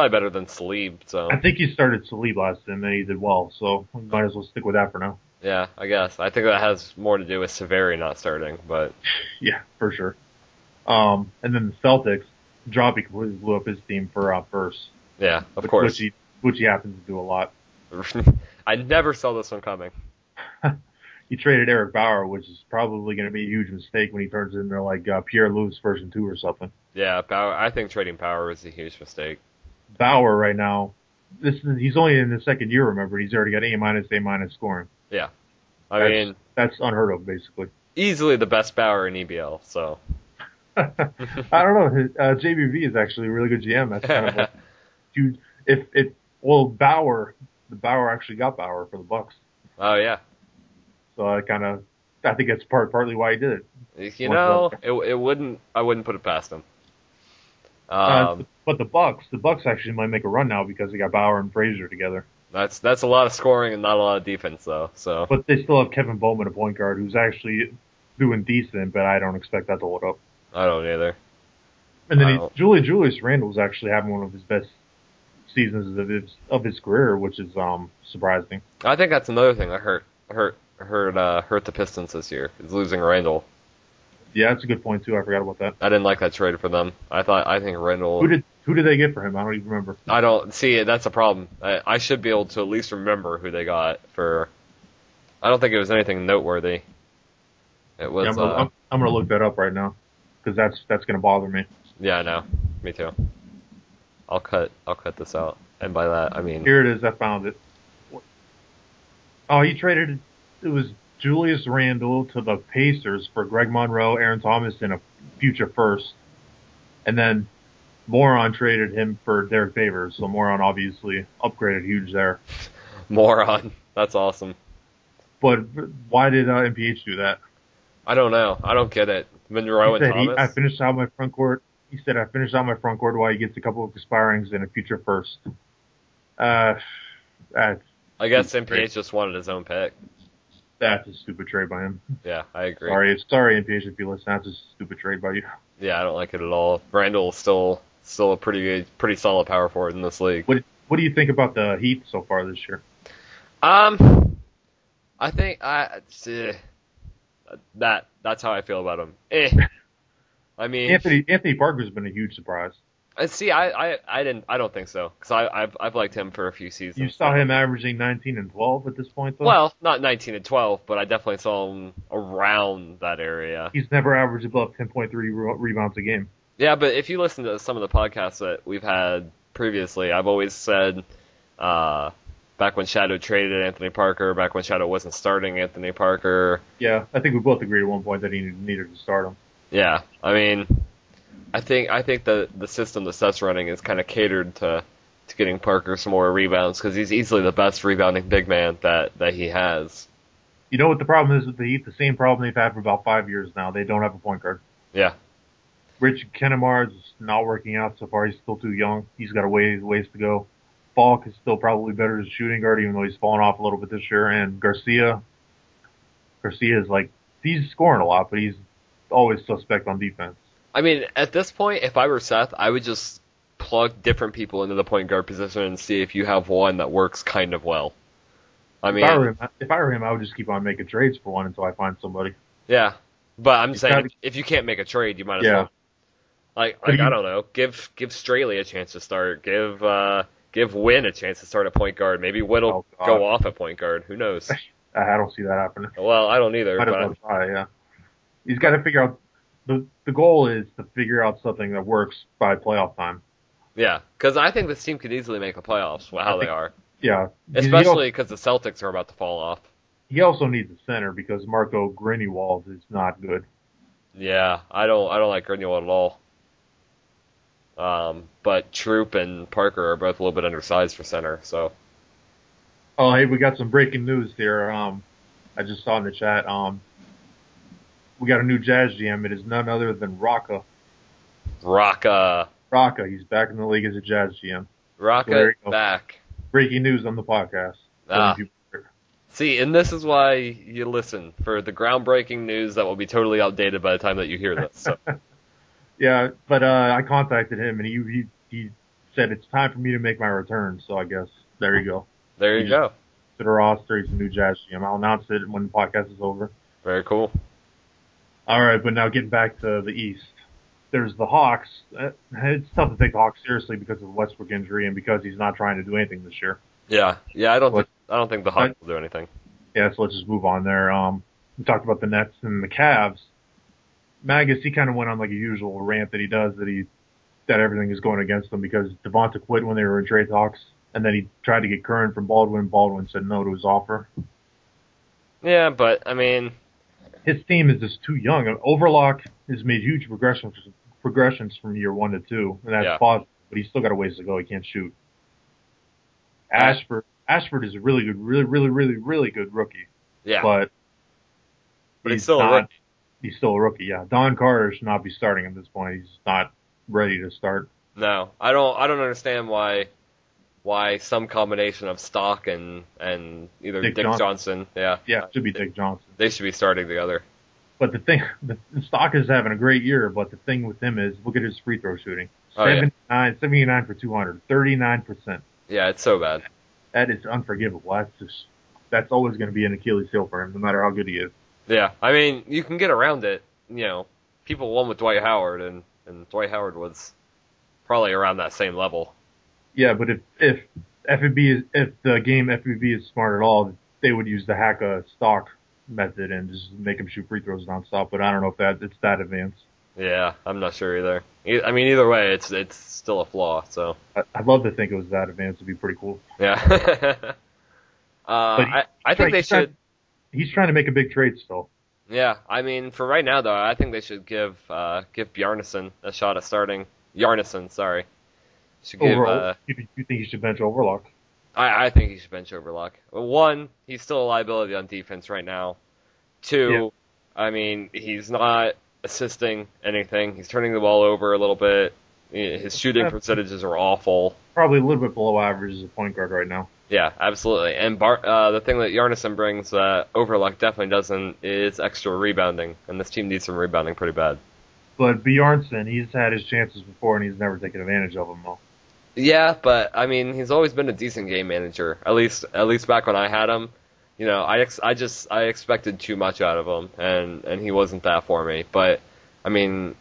better than Salib, so. I think he started Salib last time, and he did well, so we might as well stick with that for now. Yeah, I guess. I think that has more to do with Severi not starting, but... Yeah, for sure. And then the Celtics, Droppy completely blew up his team for first. Yeah, of course. Which he happens to do a lot. I never saw this one coming. He traded Eric Bauer, which is probably going to be a huge mistake when he turns into Pierre Louis version 2 or something. Yeah, Bauer. I think trading Bauer is a huge mistake. Bauer right now, he's only in the second year, remember. He's already got A- scoring. Yeah. I mean... That's unheard of, basically. Easily the best Bauer in EBL, so... I don't know. JBV is actually a really good GM. That's kind of huge. Bauer actually got Bauer for the Bucks. Oh, yeah. So I think that's partly why he did it. I wouldn't put it past him. But the Bucks actually might make a run now because they got Bauer and Frazier together. That's a lot of scoring and not a lot of defense, though. So. But they still have Kevin Bowman, a point guard, who's actually doing decent, but I don't expect that to hold up. I don't either. And then Julius Randle's actually having one of his best seasons of his career, which is surprising. I think that's another thing that hurt the Pistons this year, is losing Randle. Yeah, that's a good point too. I forgot about that. I didn't like that trade for them. I think Randle. Who did they get for him? I don't even remember. I don't see. That's a problem. I should be able to at least remember who they got for. I don't think it was anything noteworthy. It was. Yeah, I'm gonna look that up right now, because that's gonna bother me. Yeah, I know. Me too. I'll cut this out, and by that I mean. Here it is. I found it. Oh, he traded. It was Julius Randle to the Pacers for Greg Monroe, Aaron Thomas, and a future first. And then Moron traded him for Derek Favors, so Moron obviously upgraded huge there. Moron. That's awesome. But why did MPH do that? I don't know. I don't get it. Monroe and Thomas? I finished out my front court. He said, I finished out my front court while he gets a couple of expirings and a future first. I guess MPH just wanted his own pick. That's a stupid trade by him. Yeah, I agree. Sorry, MPH, if you listen. That's a stupid trade by you. Yeah, I don't like it at all. Randle's still a pretty solid power forward in this league. What do you think about the Heat so far this year? I think that's how I feel about him. I mean, Anthony Parker's been a huge surprise. See, I don't think so, because I've liked him for a few seasons. You saw him averaging 19 and 12 at this point, though? Well, not 19 and 12, but I definitely saw him around that area. He's never averaged above 10.3 rebounds a game. Yeah, but if you listen to some of the podcasts that we've had previously, I've always said, back when Shadow traded Anthony Parker, back when Shadow wasn't starting Anthony Parker. Yeah, I think we both agreed at one point that he needed to start him. Yeah, I mean, I think the system that Seth's running is kind of catered to getting Parker some more rebounds, because he's easily the best rebounding big man that he has. You know what the problem is with the Heat? The same problem they've had for about 5 years now. They don't have a point guard. Yeah. Rich Kennemar's not working out so far. He's still too young. He's got a ways to go. Falk is still probably better as a shooting guard, even though he's fallen off a little bit this year. And Garcia is he's scoring a lot, but he's always suspect on defense. I mean, at this point, if I were Seth, I would just plug different people into the point guard position and see if you have one that works kind of well. I mean, if I were him, I would just keep on making trades for one until I find somebody. Yeah, but I'm saying if you can't make a trade, you might as well. I don't know, give Straley a chance to start. Give Wynn a chance to start at point guard. Maybe Whit'll go off at point guard. Who knows? I don't see that happening. Well, I don't either. Might as well try, yeah. He's got to figure out. The goal is to figure out something that works by playoff time. Yeah, because I think this team could easily make the playoffs. They are. Yeah, especially because the Celtics are about to fall off. He also needs a center because Marco Grunewald is not good. Yeah, I don't like Grunewald at all. But Troop and Parker are both a little bit undersized for center. So. Oh, hey, we got some breaking news here. I just saw in the chat. We got a new Jazz GM. It is none other than Rocca. Rocca, he's back in the league as a Jazz GM. Rocca back. Breaking news on the podcast. See, and this is why you listen, for the groundbreaking news that will be totally outdated by the time that you hear this. So. Yeah, but I contacted him, and he said it's time for me to make my return, so I guess there you go. There you go. To the roster, he's a new Jazz GM. I'll announce it when the podcast is over. Very cool. All right, but now getting back to the East. There's the Hawks. It's tough to take the Hawks seriously because of the Westbrook injury and because he's not trying to do anything this year. Yeah. I don't think the Hawks will do anything. Yeah, so let's just move on there. We talked about the Nets and the Cavs. Magus, he kind of went on like a usual rant that he does that everything is going against them because Devonta quit when they were in trade talks, and then he tried to get Curran from Baldwin. Baldwin said no to his offer. Yeah, but I mean, his team is just too young. Overlock has made huge progressions from year 1 to 2, and that's positive, but he's still got a ways to go. He can't shoot. Ashford is a really good rookie. Yeah. But he's still a rookie. He's still a rookie, yeah. Don Carter should not be starting at this point. He's not ready to start. No. I don't understand why some combination of Stock and either Dick Johnson. Yeah. Yeah, it should be Dick Johnson. They should be starting together. But the Stock is having a great year. But the thing with him is, look at his free throw shooting: Oh, yeah. 79 for 200, 39%. Yeah, it's so bad. That is unforgivable. That's always going to be an Achilles heel for him, no matter how good he is. Yeah, I mean, you can get around it. People won with Dwight Howard, and Dwight Howard was probably around that same level. Yeah, but if the game FBB is smart at all, they would use the Hacka Stock method and just make him shoot free throws nonstop. But I don't know if it's that advanced. Yeah, I'm not sure either. I mean, either way, it's still a flaw. So I'd love to think it was that advanced. It'd be pretty cool. Yeah. I think they should. He's trying to make a big trade still. Yeah, I mean, for right now though, I think they should give Bjarnason a shot at starting. Yarnison, sorry. Should give. Overall, you think he should bench Overlock? I think he should bench Overlock. One, he's still a liability on defense right now. Two, yeah. I mean, he's not assisting anything. He's turning the ball over a little bit. His shooting percentages are awful. Probably a little bit below average as a point guard right now. Yeah, absolutely. And the thing that Yarnison brings that Overlock definitely doesn't is extra rebounding, and this team needs some rebounding pretty bad. But Bjarnason, he's had his chances before, and he's never taken advantage of them, though. Yeah, but I mean, he's always been a decent game manager. At least back when I had him, I expected too much out of him, and he wasn't that for me. But I mean,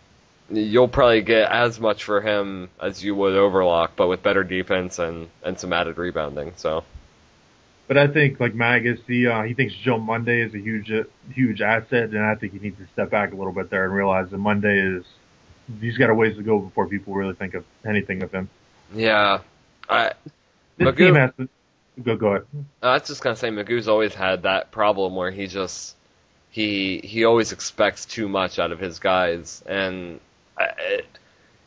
you'll probably get as much for him as you would Overlock, but with better defense and some added rebounding. So. But I think, like Magus, he thinks Joe Monday is a huge asset, and I think he needs to step back a little bit there and realize that he's got a ways to go before people really think of anything of him. Yeah. This team has to go ahead. I was just gonna say Magoo's always had that problem where he always expects too much out of his guys, and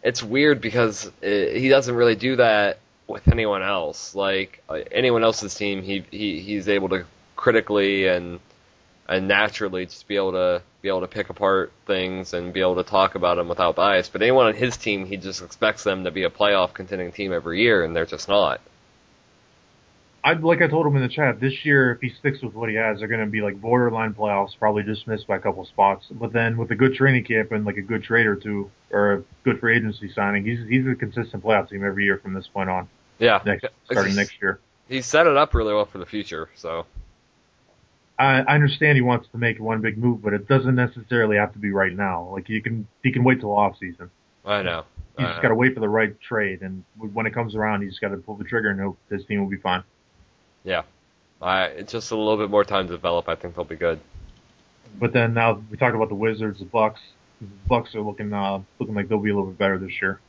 it's weird because he doesn't really do that with anyone else. Like anyone else's team, he's able to critically and naturally just be able to pick apart things and be able to talk about them without bias. But anyone on his team, he just expects them to be a playoff contending team every year, and they're just not. Like I told him in the chat, this year, if he sticks with what he has, they're going to be like borderline playoffs, probably just missed by a couple spots. But then with a good training camp and like a good trade or two, or a good free agency signing, he's a consistent playoff team every year from this point on. Yeah. Starting next year. He set it up really well for the future, so. I understand he wants to make one big move, but it doesn't necessarily have to be right now. Like he can wait till off season. I know. He's just got to wait for the right trade, and when it comes around, he's just got to pull the trigger and hope his team will be fine. Yeah. It's just a little bit more time to develop. I think they'll be good. But then now we talked about the Wizards, the Bucks. The Bucks are looking like they'll be a little bit better this year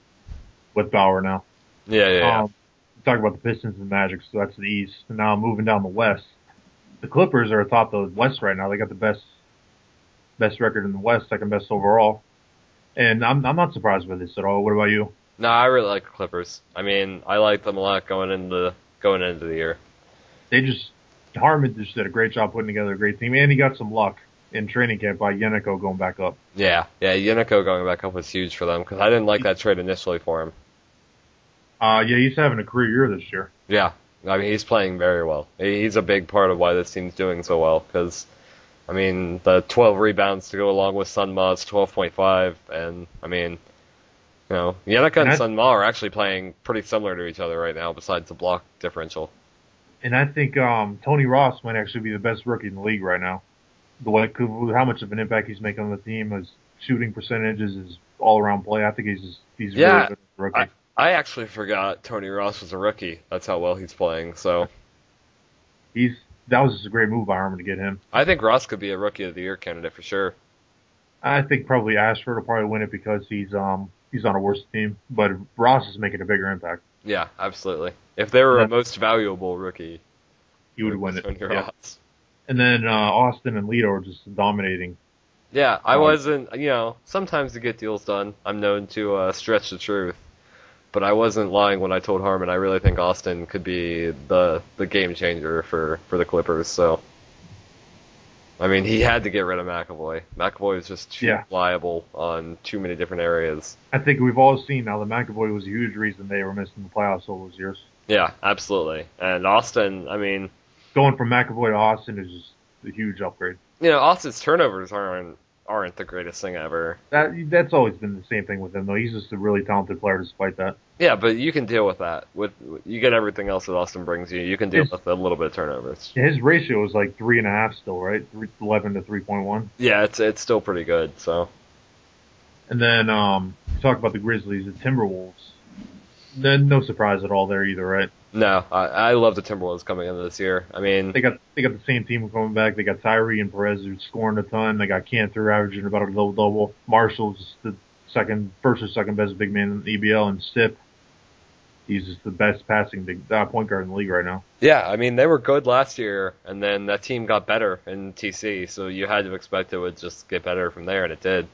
with Bauer now. Yeah. We talked about the Pistons and Magic, so that's the East. And now moving down the West, the Clippers are atop the West right now. They got the best record in the West, second best overall. And I'm not surprised by this at all. What about you? No, I really like the Clippers. I mean, I like them a lot going into the year. Harmon just did a great job putting together a great team, and he got some luck in training camp by Yeniko going back up. Yeah, Yeniko going back up was huge for them because I didn't like that trade initially for him. He's having a career year this year. Yeah, I mean he's playing very well. He's a big part of why this team's doing so well because, I mean, the 12 rebounds to go along with Sun Ma's 12.5, and I mean, Yeniko and Sun Ma are actually playing pretty similar to each other right now besides the block differential. And I think Tony Ross might actually be the best rookie in the league right now. How much of an impact he's making on the team, his shooting percentages, his all-around play. I think he's really good rookie. I actually forgot Tony Ross was a rookie. That's how well he's playing. So that was just a great move by Harmon to get him. I think Ross could be a Rookie of the Year candidate for sure. I think probably Ashford will probably win it because he's on a worse team, but Ross is making a bigger impact. Yeah, absolutely. If they were a most valuable rookie, he would win it. Yeah. And then Austin and Lito are just dominating. Yeah, I wasn't, sometimes to get deals done, I'm known to stretch the truth. But I wasn't lying when I told Harmon I really think Austin could be the game changer for the Clippers. So, I mean, he had to get rid of McAvoy. McAvoy was just too liable on too many different areas. I think we've all seen now that McAvoy was a huge reason they were missing the playoffs all those years. Yeah, absolutely. And Austin, I mean, going from McAvoy to Austin is just a huge upgrade. Austin's turnovers aren't aren't the greatest thing ever. That's always been the same thing with him, though. He's just a really talented player despite that. Yeah, but you can deal with that. You get everything else that Austin brings you. You can deal with a little bit of turnovers. His ratio is like 3.5 still, right? 11 to 3.1. Yeah, it's still pretty good. So. And then talk about the Grizzlies, the Timberwolves. Then no surprise at all there either, right? No, I love the Timberwolves coming into this year. I mean, they got the same team coming back. They got Tyree and Perez who's scoring a ton. They got Cantor averaging about a double. Marshall's the first or second best big man in the EBL, and Stip, he's just the best passing point guard in the league right now. Yeah, I mean they were good last year, and then that team got better in TC, so you had to expect it would just get better from there, and it did.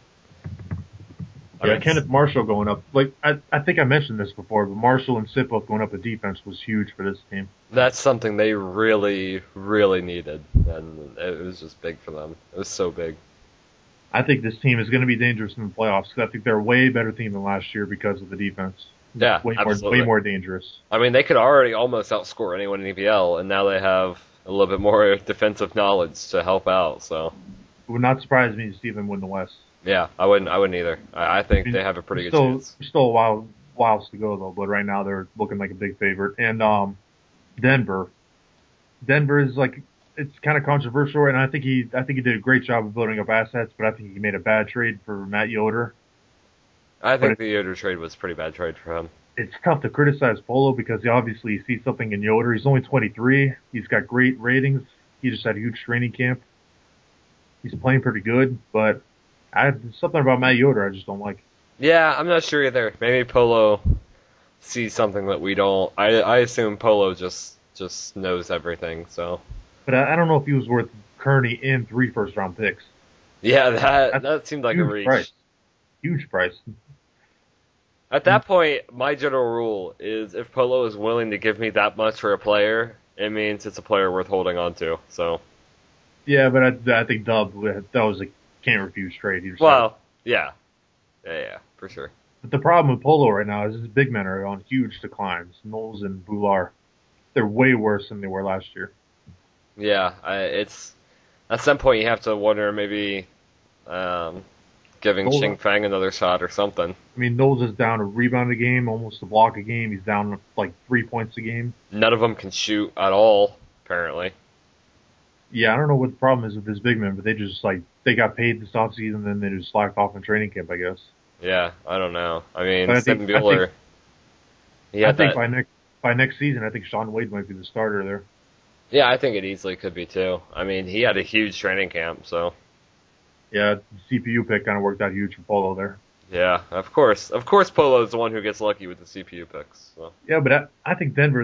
Kenneth Marshall going up. Like I think I mentioned this before, but Marshall and Sip going up at defense was huge for this team. That's something they really, really needed, and it was just big for them. It was so big. I think this team is going to be dangerous in the playoffs. I think they're a way better team than last year because of the defense. Yeah, way more dangerous. I mean, they could already almost outscore anyone in EBL, and now they have a little bit more defensive knowledge to help out. So it would not surprise me to see them win the West. Yeah, I wouldn't either. I think they have a pretty good chance. Still a while to go though, but right now they're looking like a big favorite. And Denver is like, it's kind of controversial, and I think he did a great job of building up assets, but I think he made a bad trade for Matt Yoder. I think the Yoder trade was a pretty bad trade for him. It's tough to criticize Polo because he obviously sees something in Yoder. He's only 23. He's got great ratings. He just had a huge training camp. He's playing pretty good, but there's something about Matt Yoder I just don't like. Yeah, I'm not sure either. Maybe Polo sees something that we don't. I assume Polo just knows everything. So. But I don't know if he was worth Kearney and 3 first-round picks. Yeah, that seemed like a reach. Huge price. At that point, my general rule is if Polo is willing to give me that much for a player, it means it's a player worth holding on to. So. Yeah, but I think Dub, that was a can't refuse trade. Yeah, for sure. But the problem with Polo right now is his big men are on huge declines. Knowles and Boular, they're way worse than they were last year. Yeah, it's at some point you have to wonder maybe giving Knowles, Xing Fang another shot or something. I mean, Knowles is down a rebound a game, almost a block a game. He's down like 3 points a game. None of them can shoot at all, apparently. Yeah, I don't know what the problem is with his big men, but they got paid this offseason, and then they just slacked off in training camp, I guess. Yeah, I don't know. I mean, Tim Bueller. I think by next season, I think Sean Wade might be the starter there. Yeah, I think it easily could be too. I mean, he had a huge training camp, so. Yeah, the CPU pick kind of worked out huge for Polo there. Yeah, of course. Of course Polo is the one who gets lucky with the CPU picks. So. Yeah, but I think Denver,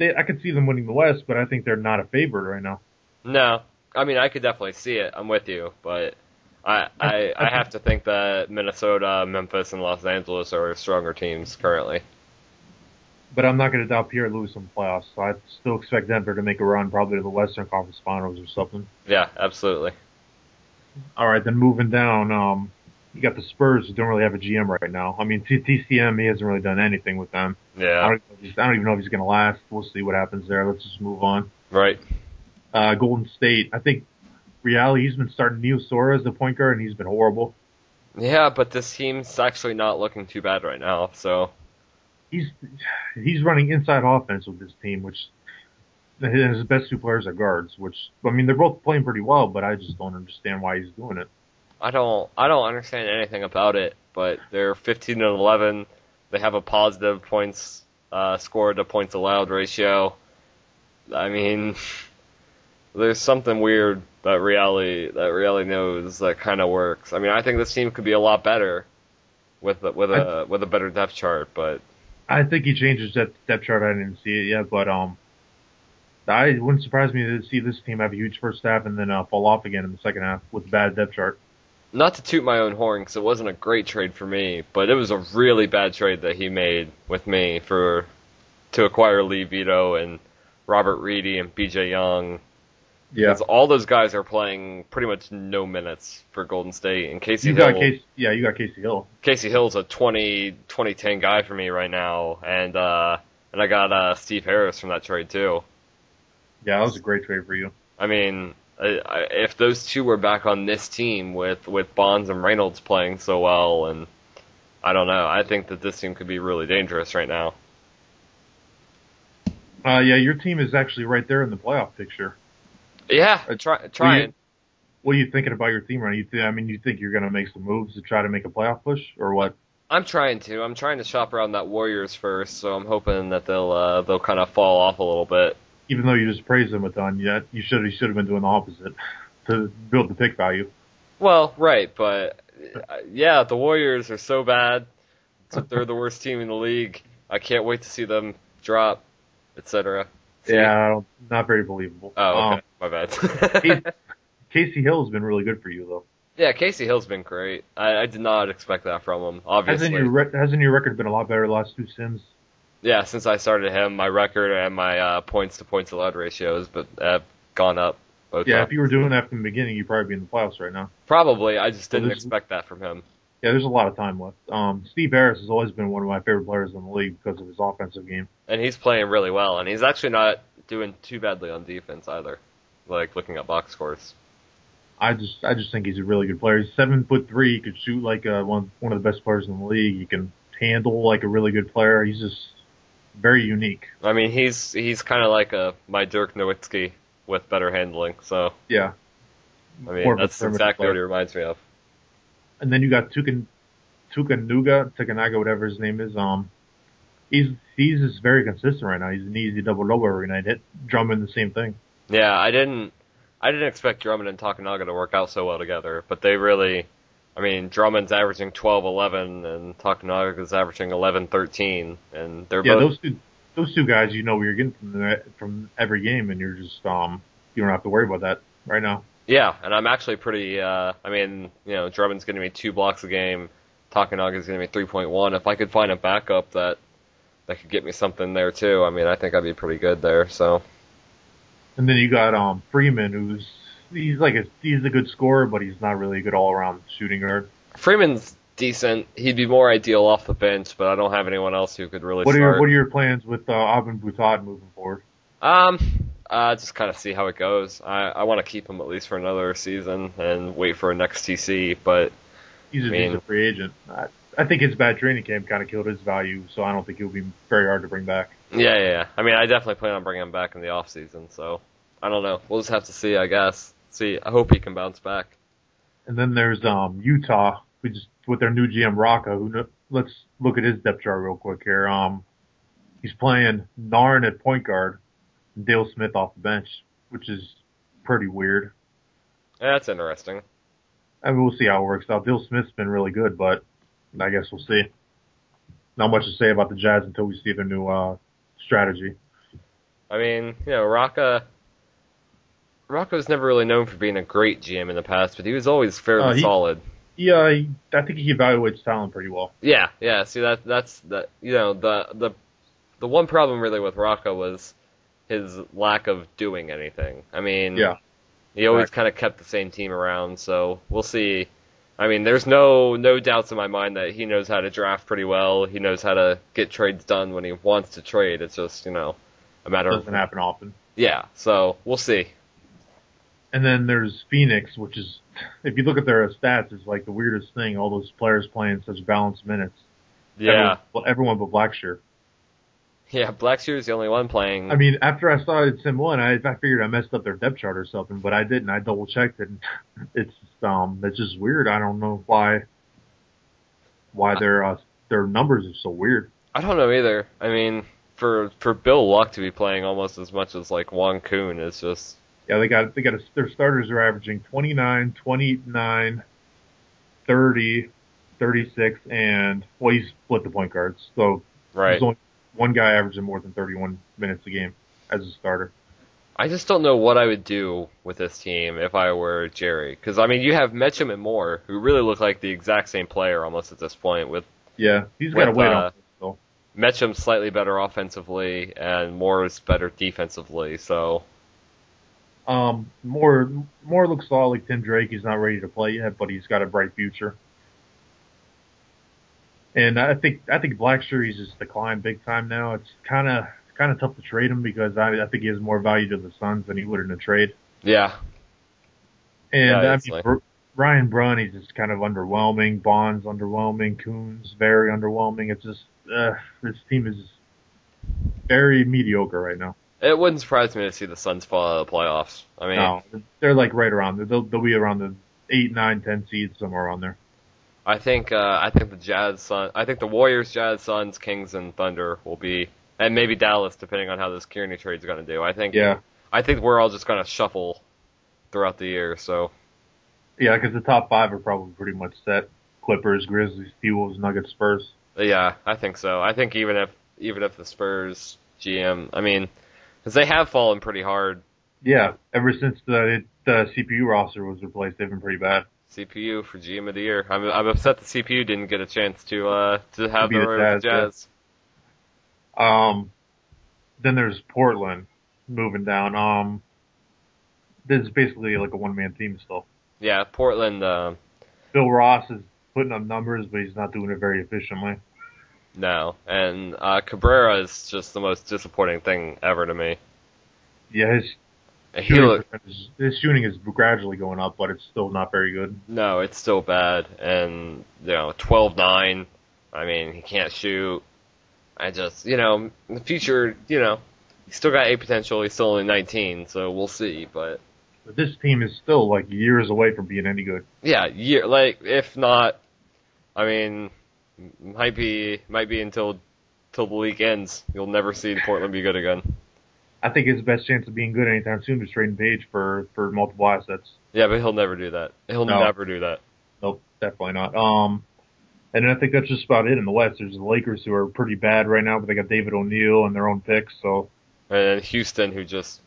I could see them winning the West, but I think they're not a favorite right now. No. I mean, I could definitely see it. I'm with you, but I have to think that Minnesota, Memphis, and Los Angeles are stronger teams currently. But I'm not going to doubt Pierre Lewis in the playoffs, so I still expect Denver to make a run, probably to the Western Conference Finals or something. Yeah, absolutely. All right, then moving down, you got the Spurs who don't really have a GM right now. I mean, TCM, he hasn't really done anything with them. Yeah. I don't even know if he's going to last. We'll see what happens there. Let's just move on. Right. Golden State, I think he's been starting Neil Sora as the point guard, and he's been horrible. Yeah, but this team's actually not looking too bad right now, so. He's running inside offense with this team, which his best 2 players are guards, which, I mean, they're both playing pretty well, but I just don't understand why he's doing it. I don't understand anything about it, but they're 15-11. They have a positive points scored to points allowed ratio. I mean, there's something weird that reality knows that kind of works. I mean, I think this team could be a lot better with a better depth chart, but I think he changes that depth chart. I didn't see it yet, but it wouldn't surprise me to see this team have a huge first half and then fall off again in the second half with a bad depth chart. Not to toot my own horn, because it wasn't a great trade for me, but it was a really bad trade that he made with me to acquire Lee Vito and Robert Reedy and B.J. Young. Yeah, because all those guys are playing pretty much no minutes for Golden State. And Casey Hill. You got Casey Hill. Casey Hill's a 2010 guy for me right now, and I got Steve Harris from that trade too. Yeah, that was a great trade for you. I mean, If those two were back on this team with Bonds and Reynolds playing so well, and I don't know, I think that this team could be really dangerous right now. Yeah, your team is actually right there in the playoff picture. Yeah, trying. What are you thinking about your team right now? You think you're going to make some moves to try to make a playoff push, or what? I'm trying to. I'm trying to shop around that Warriors first, so I'm hoping that they'll kind of fall off a little bit. Even though you just praised them a ton, yet you should have been doing the opposite to build the pick value. Well, right, but yeah, the Warriors are so bad. They're the worst team in the league. I can't wait to see them drop, etc. Yeah, not very believable. Oh, okay. My bad. Casey Hill's been really good for you, though. Yeah, Casey Hill's been great. I did not expect that from him, obviously. Hasn't your record been a lot better the last two sims? Yeah, since I started him, my record and my points to points allowed ratios have gone up. Both yeah, times. if you were doing that from the beginning, you'd probably be in the playoffs right now. Probably. I just didn't expect that from him. Yeah, there's a lot of time left. Steve Harris has always been one of my favorite players in the league because of his offensive game. And he's playing really well, and he's actually not doing too badly on defense either, like looking at box scores. I just think he's a really good player. He's 7'3". He could shoot like one of the best players in the league. He can handle like a really good player. He's just very unique. I mean, he's kind of like my Dirk Nowitzki with better handling. So yeah, I mean that's exactly what he reminds me of. And then you got Tukanaga, whatever his name is. He's just very consistent right now. He's an easy double every night. Hit Drummond the same thing. Yeah, I didn't expect Drummond and Takanaga to work out so well together, but they really, I mean, Drummond's averaging 12-11 and Takanaga's averaging 11-13, and they're both. Those two guys, you know what you're getting from every game, and you're just you don't have to worry about that right now. Yeah, and I'm actually pretty. Drummond's giving me 2 blocks a game, Takanaga's giving me 3.1. If I could find a backup that could get me something there too, I mean, I think I'd be pretty good there. So. And then you got Freeman, he's a good scorer, but he's not really a good all-around shooting guard. Freeman's decent. He'd be more ideal off the bench, but I don't have anyone else who could really start. What are your plans with Abin Boutad moving forward? Just kind of see how it goes. I want to keep him at least for another season and wait for a next TC, but he's a free agent. I think his bad training camp kind of killed his value, so I don't think he'll be very hard to bring back. Yeah. I mean, I definitely plan on bringing him back in the off season, so I don't know. We'll just have to see, I guess. I hope he can bounce back. And then there's Utah, with their new GM Rocca. Let's look at his depth chart real quick here. He's playing Narn at point guard, and Dale Smith off the bench, which is pretty weird. Yeah, that's interesting. I mean, we'll see how it works out. Dale Smith's been really good, but I guess we'll see. Not much to say about the Jazz until we see their new strategy. I mean, Rocca was never really known for being a great GM in the past, but he was always fairly solid. Yeah, I think he evaluates talent pretty well. Yeah. See, that's the one problem really with Rocca was his lack of doing anything. I mean, he always kind of kept the same team around, so we'll see. I mean, there's no doubts in my mind that he knows how to draft pretty well. He knows how to get trades done when he wants to trade. It's just, a matter of... Doesn't happen often. Yeah, so we'll see. And then there's Phoenix, which is, if you look at their stats, it's like the weirdest thing. All those players playing such balanced minutes. Yeah. Everyone but Blackshear. Yeah, Blackshear's the only one playing. I mean, after I started Sim 1, I figured I messed up their depth chart or something, but I didn't. I double checked it. It's just weird. I don't know why their numbers are so weird. I don't know either. I mean, for Bill Luck to be playing almost as much as like Wong Kuhn is just. Yeah, their starters are averaging 29, 29, 30, 36, and he's split the point guards. So right. There's only one guy averaging more than 31 minutes a game as a starter. I just don't know what I would do with this team if I were Jerry. Because, I mean, you have Mitchum and Moore, who really look like the exact same player almost at this point. He's got to wait on it. Mitchum's slightly better offensively, and Moore's better defensively, so... Moore looks a lot like Tim Drake. He's not ready to play yet, but he's got a bright future. And I think Blackshear, he's just declined big time now. It's kind of tough to trade him because I think he has more value to the Suns than he would in a trade. Yeah. And Yeah, Ryan Brun, he's just kind of underwhelming. Bond's underwhelming. Coons, very underwhelming. It's just, this team is very mediocre right now. it wouldn't surprise me to see the Suns fall out of the playoffs. I mean, No, they're like right around there. They'll be around the 8, 9, 10 seeds, somewhere around there. I think the Warriors, Jazz, Suns, Kings, and Thunder will be, and maybe Dallas, depending on how this Kearney trade's going to do. I think we're all just going to shuffle throughout the year. So Yeah, because the top 5 are probably pretty much set. Clippers, Grizzlies, T-Wolves, Nuggets, Spurs. yeah, I think so. I think even if the Spurs GM, I mean, because they have fallen pretty hard. Yeah, ever since the CPU roster was replaced, they've been pretty bad. CPU for GM of the year. I'm upset the CPU didn't get a chance to have the Jazz. Then there's Portland moving down. This is basically like a one-man team still. Yeah, Portland. Bill Ross is putting up numbers, but he's not doing it very efficiently. No, and Cabrera is just the most disappointing thing ever to me. Yeah, his shooting is gradually going up, but it's still not very good. No, it's still bad, and 12-9. I mean, he can't shoot. I just, in the future, he's still got A potential. He's still only 19, so we'll see. But this team is still like years away from being any good. Yeah, if not, I mean, might be until the league ends. You'll never see Portland be good again. I think his best chance of being good anytime soon is trading Page for multiple assets. Yeah, but he'll never do that. Never do that. Nope, definitely not. And then I think that's just about it in the West. There's the Lakers, who are pretty bad right now, but they got David O'Neal and their own picks. So, and then Houston, who just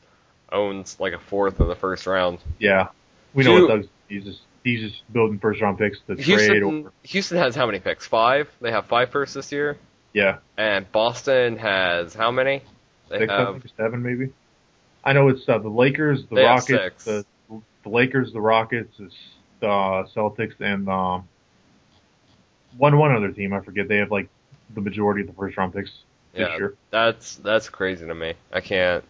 owns like a fourth of the first round. Yeah, we know what Doug's. He's just building first round picks to trade. Houston has how many picks? 5. They have 5 firsts this year. Yeah. And Boston has how many? They 6, have I think, 7 maybe. I know it's the Lakers, the Rockets, the Lakers, the Rockets, the Celtics, and one other team. I forget. They have like the majority of the first round picks this year. That's crazy to me. I can't.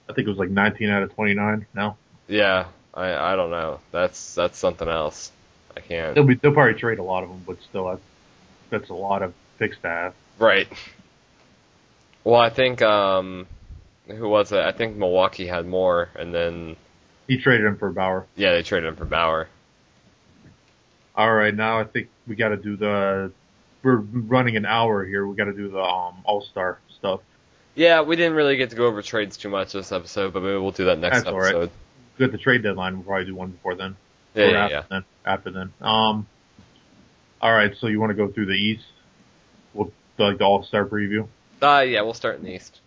I think it was like 19 out of 29 now. Yeah, I don't know. That's something else. I can't. They'll probably trade a lot of them, but still, that's a lot of picks to have. Right. Well, I think who was it? I think Milwaukee had more, and then he traded him for Bauer. Yeah, they traded him for Bauer. All right, now I think we got to do we're running an hour here. We got to do the All-Star stuff. Yeah, we didn't really get to go over trades too much this episode, but maybe we'll do that next episode. All right. Good, the trade deadline. We'll probably do one before then. After then. All right, so you want to go through the East? We'll do like the All-Star preview. Yeah, we'll start in the East.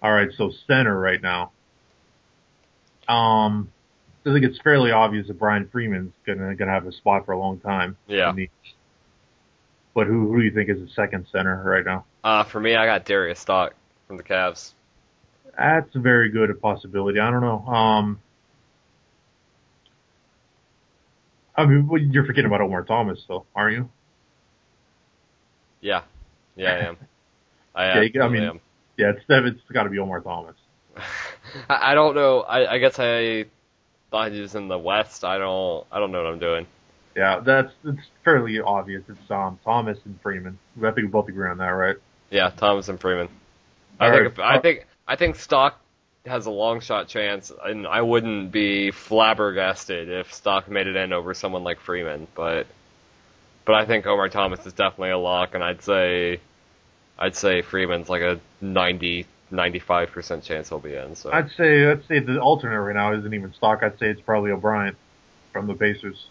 All right, so center right now. I think it's fairly obvious that Brian Freeman's gonna have a spot for a long time. Yeah. But who do you think is the second center right now? For me, I got Darius Stock from the Cavs. That's a very good possibility. I don't know. I mean, you're forgetting about Omar Thomas, though, aren't you? Yeah, I am. I am. Yeah, it's got to be Omar Thomas. I don't know. I guess I thought he was in the West. I don't know what I'm doing. Yeah, it's fairly obvious. It's Thomas and Freeman. I think we both agree on that, right? Yeah, Thomas and Freeman. I think Stock has a long shot chance, and I wouldn't be flabbergasted if Stock made it in over someone like Freeman. But I think Omar Thomas is definitely a lock, and I'd say Freeman's like a 90-95% chance he'll be in. So I'd say the alternate right now isn't even Stock. I'd say it's probably O'Brien from the Pacers.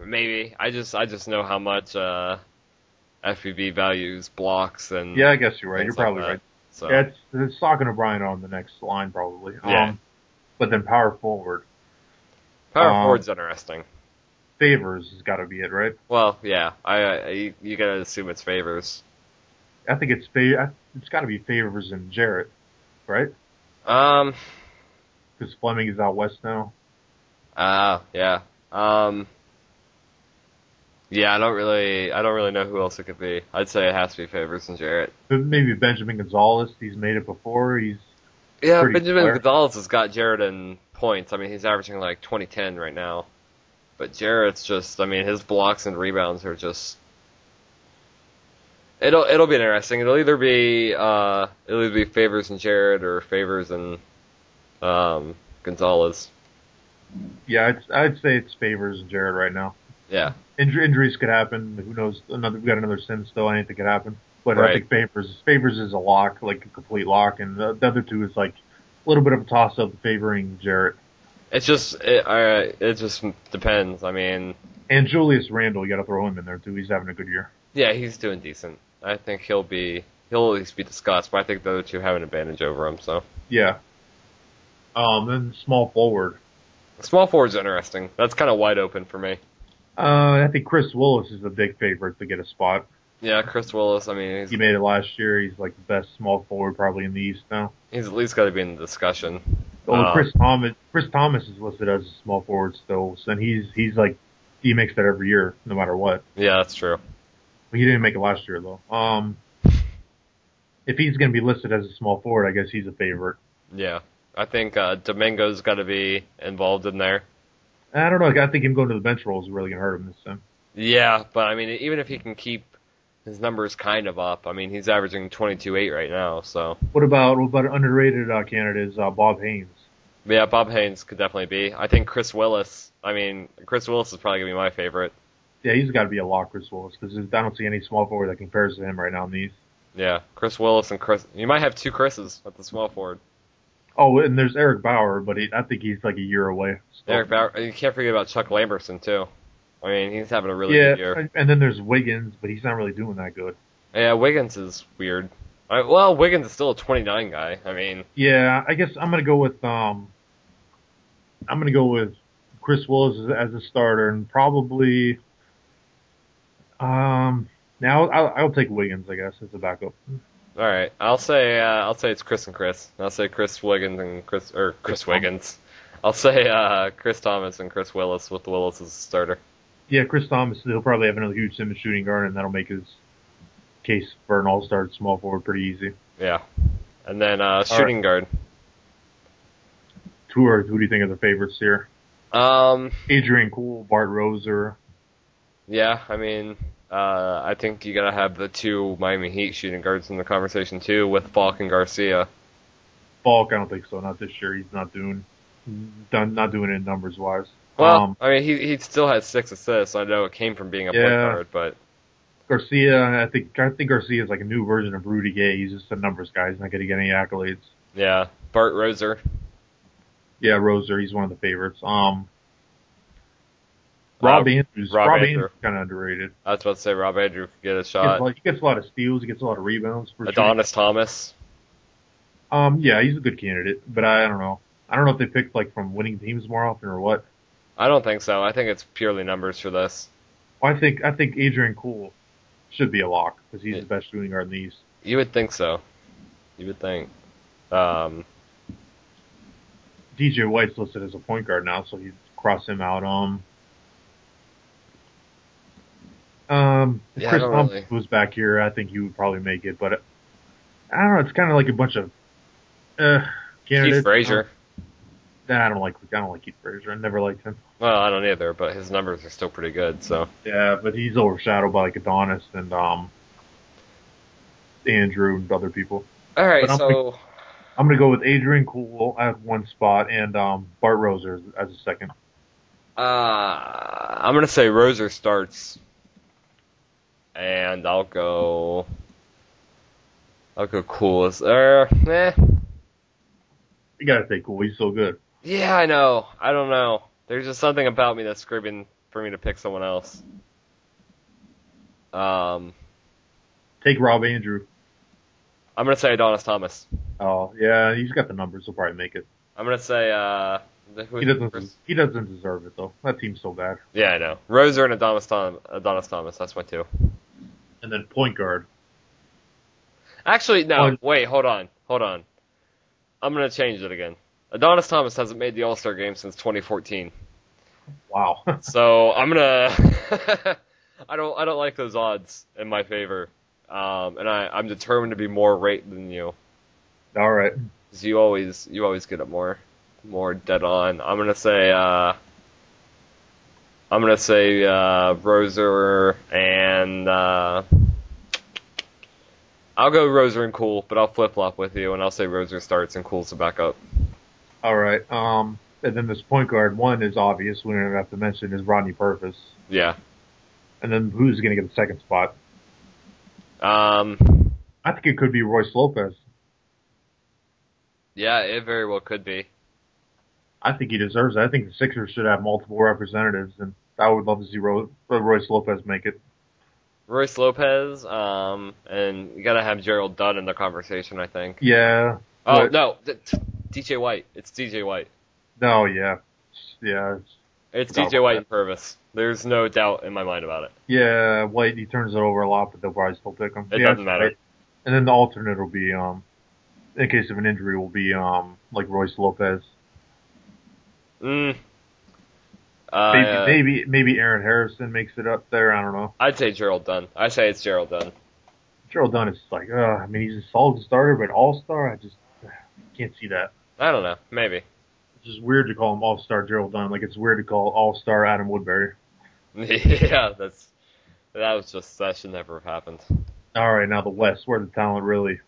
Maybe. I just know how much FPV values blocks and. Yeah, I guess you're right. You're probably right. So. Yeah, it's Stock and O'Brien on the next line probably. Yeah. But then power forward. Forward's interesting. Favors has got to be it, right? Well, yeah. You gotta assume it's Favors. I think it's got to be Favors and Jarrett, right? Because Fleming is out west now. Yeah. Yeah, I don't really know who else it could be. I'd say it has to be Favors and Jarrett. Maybe Benjamin Gonzalez. He's made it before. Benjamin Gonzalez has got Jarrett and points. I mean, he's averaging like 20-10 right now. But Jarrett's just, I mean, his blocks and rebounds are just. It'll be interesting. It'll either be Favors and Jarrett or Favors and Gonzalez. Yeah, I'd say it's Favors and Jarrett right now. Yeah. Injuries could happen. Who knows? We've got another Sim still. Anything could happen. But Right. I think Favors is a lock, like a complete lock, and the other two is like a little bit of a toss-up favoring Jarrett. It just depends. I mean, and Julius Randle, you got to throw him in there too. He's having a good year. Yeah, he's doing decent. I think he'll at least be discussed, but I think the other two have an advantage over him. So yeah. Then small forward. Small forward's interesting. That's kind of wide open for me. I think Chris Willis is a big favorite to get a spot. Yeah, Chris Willis. I mean, he made it last year. He's like the best small forward probably in the East now. He's at least got to be in the discussion. Well, Chris Thomas is listed as a small forward still, and he's like he makes that every year, no matter what. Yeah, that's true. He didn't make it last year though. If he's going to be listed as a small forward, I guess he's a favorite. Yeah, I think Domingo's got to be involved in there. I don't know. I think him going to the bench role is really going to hurt him this time. Yeah, but I mean, even if he can keep his numbers kind of up, I mean, he's averaging 22-8 right now. So what about underrated candidates? Bob Haynes. Yeah, Bob Haynes could definitely be. I think Chris Willis. I mean, Chris Willis is probably gonna be my favorite. Yeah, he's got to be a lock, Chris Willis, because I don't see any small forward that compares to him right now in these. Yeah, Chris Willis and Chris. You might have two Chris's at the small forward. Oh, and there's Eric Bauer, but I think he's like a year away. Still. Eric Bauer. You can't forget about Chuck Lamberson too. I mean, he's having a really good year. And then there's Wiggins, but he's not really doing that good. Yeah, Wiggins is weird. Well, Wiggins is still a 29 guy. I mean. Yeah, I guess I'm gonna go with Chris Willis as a starter, and probably now I'll take Wiggins, I guess, as a backup. All right, I'll say it's Chris and Chris. I'll say Chris Wiggins and Chris Wiggins. I'll say Chris Thomas and Chris Willis with Willis as a starter. Yeah, Chris Thomas, he'll probably have another huge Simmons shooting guard, and that'll make his case for an all-star small forward pretty easy. Yeah, and then shooting guard. Who do you think are the favorites here? Adrian Cool, Bart Roser. Yeah, I mean, I think you gotta have the two Miami Heat shooting guards in the conversation too, with Falk and Garcia. Falk, I don't think so. Not this year. He's not doing it numbers wise. Well, I mean, he still has 6 assists. I know it came from being a point guard, but Garcia, I think Garcia is like a new version of Rudy Gay. He's just a numbers guy. He's not going to get any accolades. Yeah, Bart Roser. Yeah, Roser. He's one of the favorites. Rob Andrews. Rob Andrews is kind of underrated. I was about to say Rob Andrews could get a shot. He gets a lot of steals. He gets a lot of rebounds. Adonis Thomas. Yeah, he's a good candidate, but I don't know. I don't know if they picked like from winning teams more often or what. I don't think so. I think it's purely numbers for this. Well, I think Adrian Cool should be a lock because he's the best shooting guard in the East. You would think so. You would think. DJ White's listed as a point guard now, so you cross him out. If Chris Thompson was back here, I think he would probably make it, but I don't know. It's kind of like a bunch of candidates. Keith Frazier. I don't like Keith Frazier. I never liked him. Well, I don't either, but his numbers are still pretty good. So yeah, but he's overshadowed by like Adonis and Andrew and other people. All right, I'm gonna go with Adrian Cool at one spot and Bart Roser as a second. I'm gonna say Roser starts, and I'll go Cool. You gotta say Cool. He's so good. Yeah, I know. I don't know. There's just something about me that's screaming for me to pick someone else. Take Rob Andrew. I'm gonna say Adonis Thomas. Oh yeah, he's got the numbers. He'll probably make it. I'm gonna say he doesn't deserve it though. That team's so bad. Yeah, I know. Roser and Adonis Thomas. That's my two. And then point guard. Actually, no. Wait, hold on. I'm gonna change it again. Adonis Thomas hasn't made the All-Star game since 2014. Wow. So I'm gonna. I don't like those odds in my favor, and I'm determined to be more right than you. All right. Because you always get it more. more dead on. I'm gonna say Roser and I'll go Roser and Cool, but I'll flip flop with you, and I'll say Roser starts and Cool's the backup. All right. And then this point guard one is obvious. We don't have to mention is Rodney Purvis. Yeah. And then who's going to get the second spot? I think it could be Royce Lopez. Yeah, it very well could be. I think he deserves it. I think the Sixers should have multiple representatives, and I would love to see Royce Lopez make it. Royce Lopez, and you gotta have Gerald Dunn in the conversation, I think. Yeah. Oh, no, DJ White. It's DJ White. No, yeah. Yeah. It's DJ White and Purvis. There's no doubt in my mind about it. Yeah, White, he turns it over a lot, but they'll probably still pick him. It doesn't matter. Right. And then the alternate will be, in case of an injury, will be, like Royce Lopez. Maybe Aaron Harrison makes it up there. I don't know. I'd say Gerald Dunn. I say it's Gerald Dunn. Gerald Dunn is like, I mean, he's a solid starter, but all-star, I just can't see that. I don't know. Maybe. It's just weird to call him all-star Gerald Dunn. Like, it's weird to call all-star Adam Woodbury. Yeah, that should never have happened. All right, now the West, where the talent really...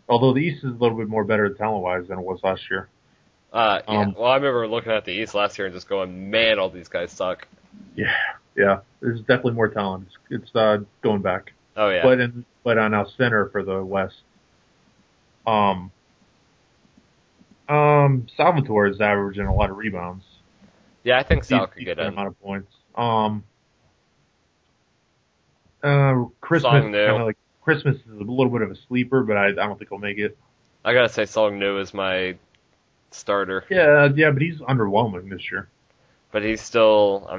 Although the East is a little bit more better talent-wise than it was last year. Yeah. Well, I remember looking at the East last year and just going, man, all these guys suck. Yeah. There's definitely more talent. It's going back. Oh, yeah. But on our center for the West, Salvatore is averaging a lot of rebounds. Yeah, I think Sal could get in. Amount of points. Christmas is a little bit of a sleeper, but I don't think he'll make it. I gotta say, Song Nu is my starter. Yeah, but he's underwhelming this year. But he's still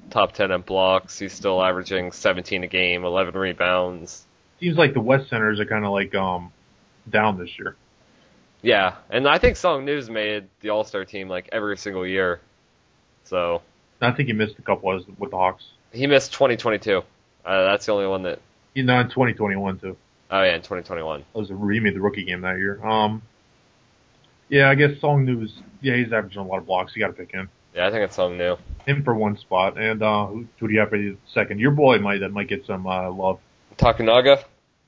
top 10 in blocks. He's still averaging 17 a game, 11 rebounds. Seems like the West centers are kind of like down this year. Yeah, and I think Song Nu's made the All-Star team like every single year. So I think he missed a couple with the Hawks. He missed 2022. That's the only one that. In 2021 too. Oh yeah, in 2021. He made the rookie game that year. Yeah, I guess Song Nu's he's averaging a lot of blocks. You got to pick him. Yeah, I think it's Song Nu. Him for one spot, and who do you have for the second? Your boy might get some love. Takanaga,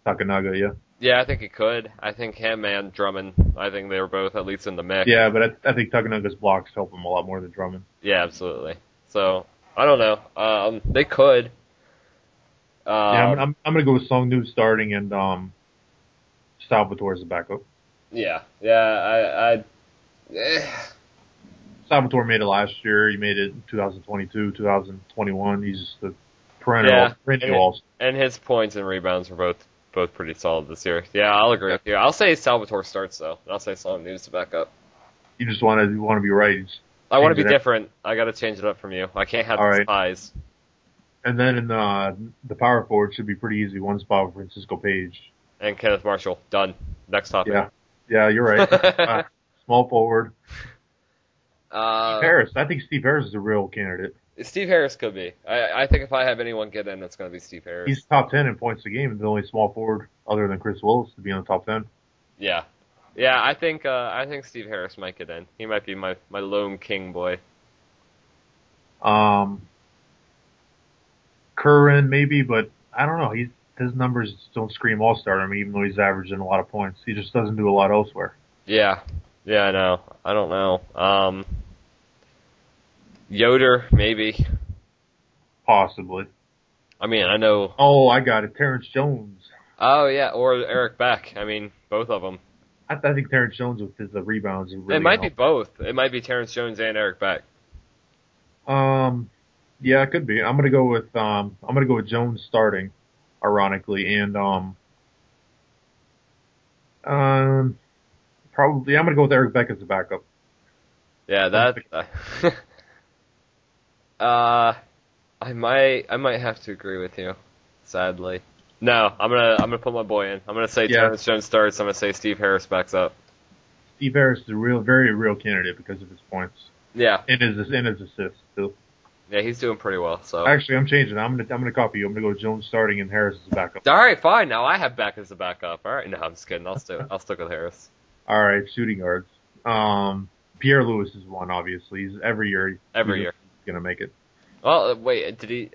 yeah. Yeah, I think he could. I think him and Drummond. I think they were both at least in the mix. Yeah, but I think Takanaga's blocks help him a lot more than Drummond. Yeah, absolutely. So I don't know. They could. I'm gonna go with Song Nu starting and Salvatore as a backup. Yeah. Salvatore made it last year. He made it in 2022, 2021. He's just a perennial all-star. And his points and rebounds were both pretty solid this year. Yeah, I'll agree with you. I'll say Salvatore starts though. I'll say Song Nu to back up. You just want to be right. I want to be different. I got to change it up from you. I can't have these ties. And then in the power forward should be pretty easy. One spot with Francisco Page and Kenneth Marshall. Done. Next topic. Yeah, you're right. Small forward. Steve Harris. I think Steve Harris is a real candidate. Steve Harris could be. I think if I have anyone get in, it's going to be Steve Harris. He's top 10 in points a game. The only small forward other than Chris Willis to be on the top 10. Yeah. I think Steve Harris might get in. He might be my lone king boy. Curran maybe, but I don't know. His numbers don't scream all-star. I mean, even though he's averaging a lot of points, he just doesn't do a lot elsewhere. Yeah, I know. I don't know. Yoder maybe. Possibly. I mean, I know. Oh, I got it. Terrence Jones. Oh yeah, or Eric Beck. I mean, both of them. I think Terrence Jones with his rebounds. Really it might be both. It might be Terrence Jones and Eric Beck. Yeah, it could be. I'm gonna go with Jones starting, ironically, and probably I'm gonna go with Eric Beck as a backup. Yeah, that. I might have to agree with you. Sadly, no. I'm gonna put my boy in. I'm gonna say Terrence Jones starts. I'm gonna say Steve Harris backs up. Steve Harris is a very real candidate because of his points. Yeah, and his assists too. Yeah, he's doing pretty well. So actually, I'm changing. I'm gonna copy you. I'm gonna go Jones starting and Harris as a backup. All right, fine. Now I have Beck as a backup. All right, no, I'm just kidding. I'll stick with Harris. All right, shooting guards. Pierre Lewis is one, obviously. He's every year. Every year. He's gonna make it. Well, wait, did he? He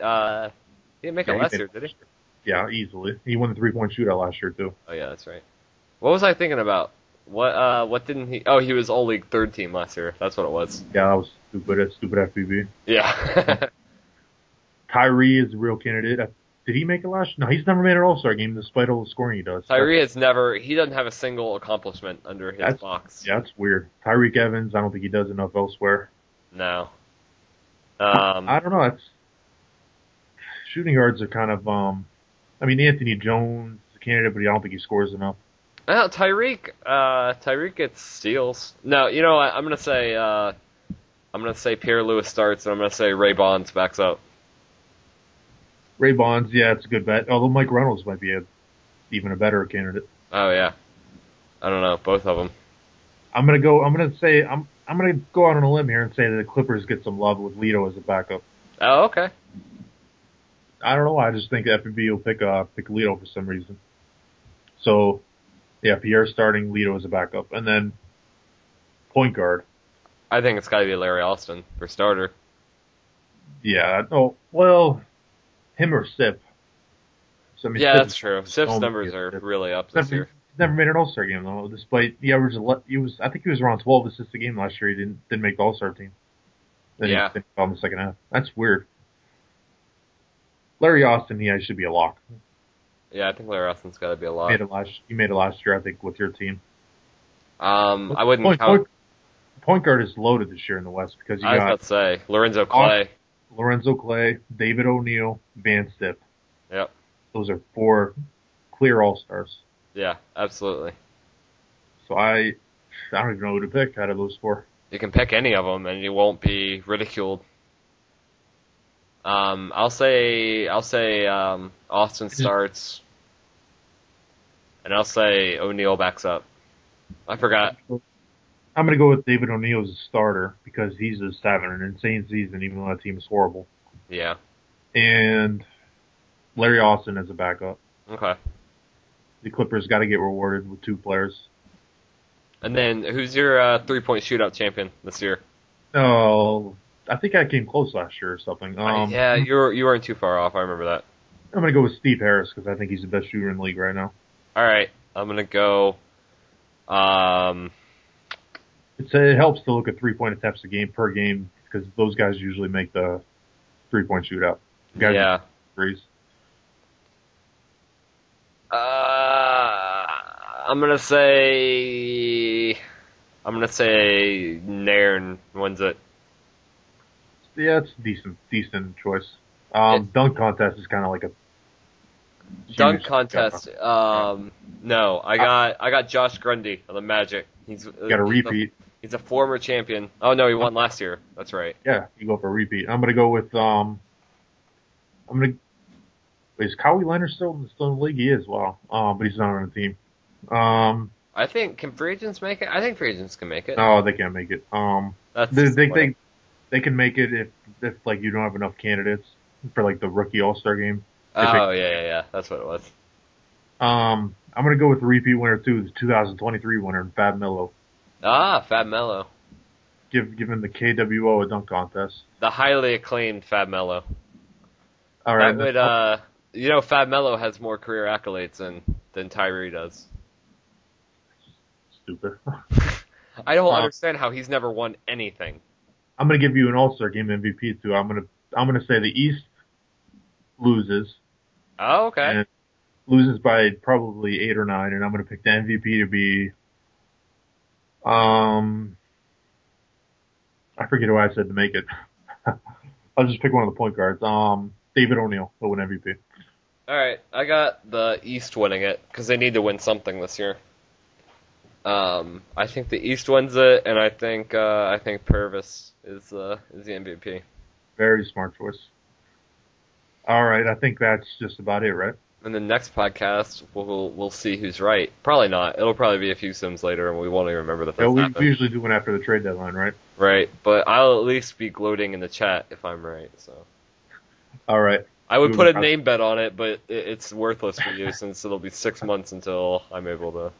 didn't make it last year, did he? Yeah, easily. He won the 3-point shootout last year too. Oh yeah, that's right. What was I thinking about? What didn't he? Oh, he was all league third team last year. That's what it was. Yeah, that was stupid. That's stupid FBB. Yeah. Kyrie is a real candidate. Did he make it last year? No, he's never made an All-Star game despite all the scoring he does. Tyree has never. He doesn't have a single accomplishment under his box. Yeah, that's weird. Tyreek Evans, I don't think he does enough elsewhere. No. I don't know. That's shooting guards are kind of. I mean, Anthony Jones is a candidate, but I don't think he scores enough. Well, Tyreek gets steals. No, you know what? I'm gonna say Pierre Lewis starts, and I'm gonna say Ray Bonds backs up. Ray Bonds, yeah, it's a good bet. Although Mike Reynolds might be even a better candidate. Oh yeah, I don't know, both of them. I'm gonna go out on a limb here and say that the Clippers get some love with Leto as a backup. Oh, okay. I don't know why. I just think FNB will pick Leto for some reason. So, yeah, Pierre starting, Leto as a backup, and then point guard. I think it's got to be Larry Alston for starter. Yeah. Oh well. Him or Sip. So, I mean, yeah, that's true. Sip's numbers are really up this year. He's never made an All-Star game though, despite the average. I think he was around 12 assists a game last year. He didn't make the All-Star team. Then he fell in the second half. That's weird. Larry Austin, he should be a lock. Yeah, I think Larry Austin's got to be a lock. He made it last year, I think, with your team. I wouldn't count. Point guard is loaded this year in the West because you got. I was about to say Lorenzo Clay, David O'Neal, Van Stipp. Yep. Those are 4 clear All-Stars. Yeah, absolutely. So I don't even know who to pick out of those 4. You can pick any of them, and you won't be ridiculed. I'll say Austin starts, and I'll say O'Neal backs up. I forgot. I'm going to go with David O'Neal as a starter because he's just having an insane season, even though that team is horrible. Yeah. And Larry Austin as a backup. Okay. The Clippers got to get rewarded with 2 players. And then, who's your 3-point shootout champion this year? Oh, I think I came close last year or something. Yeah, you weren't too far off. I remember that. I'm going to go with Steve Harris because I think he's the best shooter in the league right now. All right. I'm going to go... It helps to look at 3-point attempts per game because those guys usually make the 3-point shootout. Yeah. Threes. I'm gonna say Nairn wins it. Yeah, it's a decent choice. Dunk contest is kind of like a dunk contest. No, I got Josh Grundy of the Magic. He's got a repeat. He's a former champion. Oh no, he won last year. That's right. Yeah, you go for a repeat. I'm gonna go with is Kawhi Leonard still in the league? He is. Wow. But he's not on the team. I think can free agents make it? I think free agents can make it. No, they can't make it. They can make it if like you don't have enough candidates for like the rookie All-Star game. Oh yeah. That's what it was. I'm gonna go with the repeat winner too, the 2023 winner, Fab Melo. Fab Melo. Give him the KWO a dunk contest. The highly acclaimed Fab Melo. All right. That would, Fab Melo has more career accolades than Tyree does. Stupid. I don't understand how he's never won anything. I'm gonna give you an All-Star game MVP too. I'm gonna say the East loses. Oh, okay. And loses by probably 8 or 9, and I'm gonna pick the MVP to be. I forget who I said to make it. I'll just pick one of the point guards. David O'Neal will win MVP. All right, I got the East winning it because they need to win something this year. I think the East wins it, and I think Purvis is the MVP. Very smart choice. All right, I think that's just about it, right? In the next podcast, we'll see who's right. Probably not. It'll probably be a few sims later, and we won't even remember that. We usually do one after the trade deadline, right? Right, but I'll at least be gloating in the chat if I'm right. So. All right. I would put a name bet on it, but it's worthless for you since it'll be 6 months until I'm able to.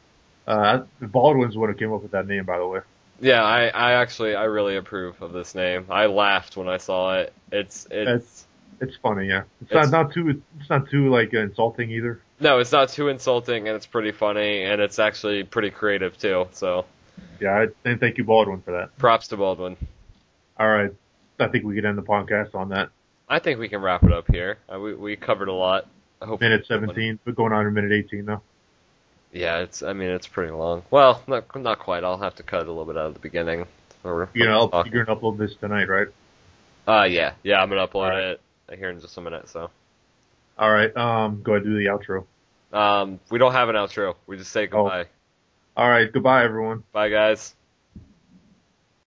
The Baldwin's would have came up with that name, by the way. Yeah, I really approve of this name. I laughed when I saw it. It's funny, yeah. It's not too like insulting either. No, it's not too insulting, and it's pretty funny, and it's actually pretty creative too. So yeah, and thank you Baldwin for that. Props to Baldwin. All right, I think we could end the podcast on that. I think we can wrap it up here. We covered a lot. I hope minute 17, but going on to minute 18 now. Yeah, it's pretty long. Well, not quite. I'll have to cut a little bit out of the beginning. You're gonna upload this tonight, right? Yeah, I'm gonna upload it here in just a minute. So. All right, go ahead and do the outro. We don't have an outro. We just say goodbye. Oh. All right, goodbye everyone. Bye guys.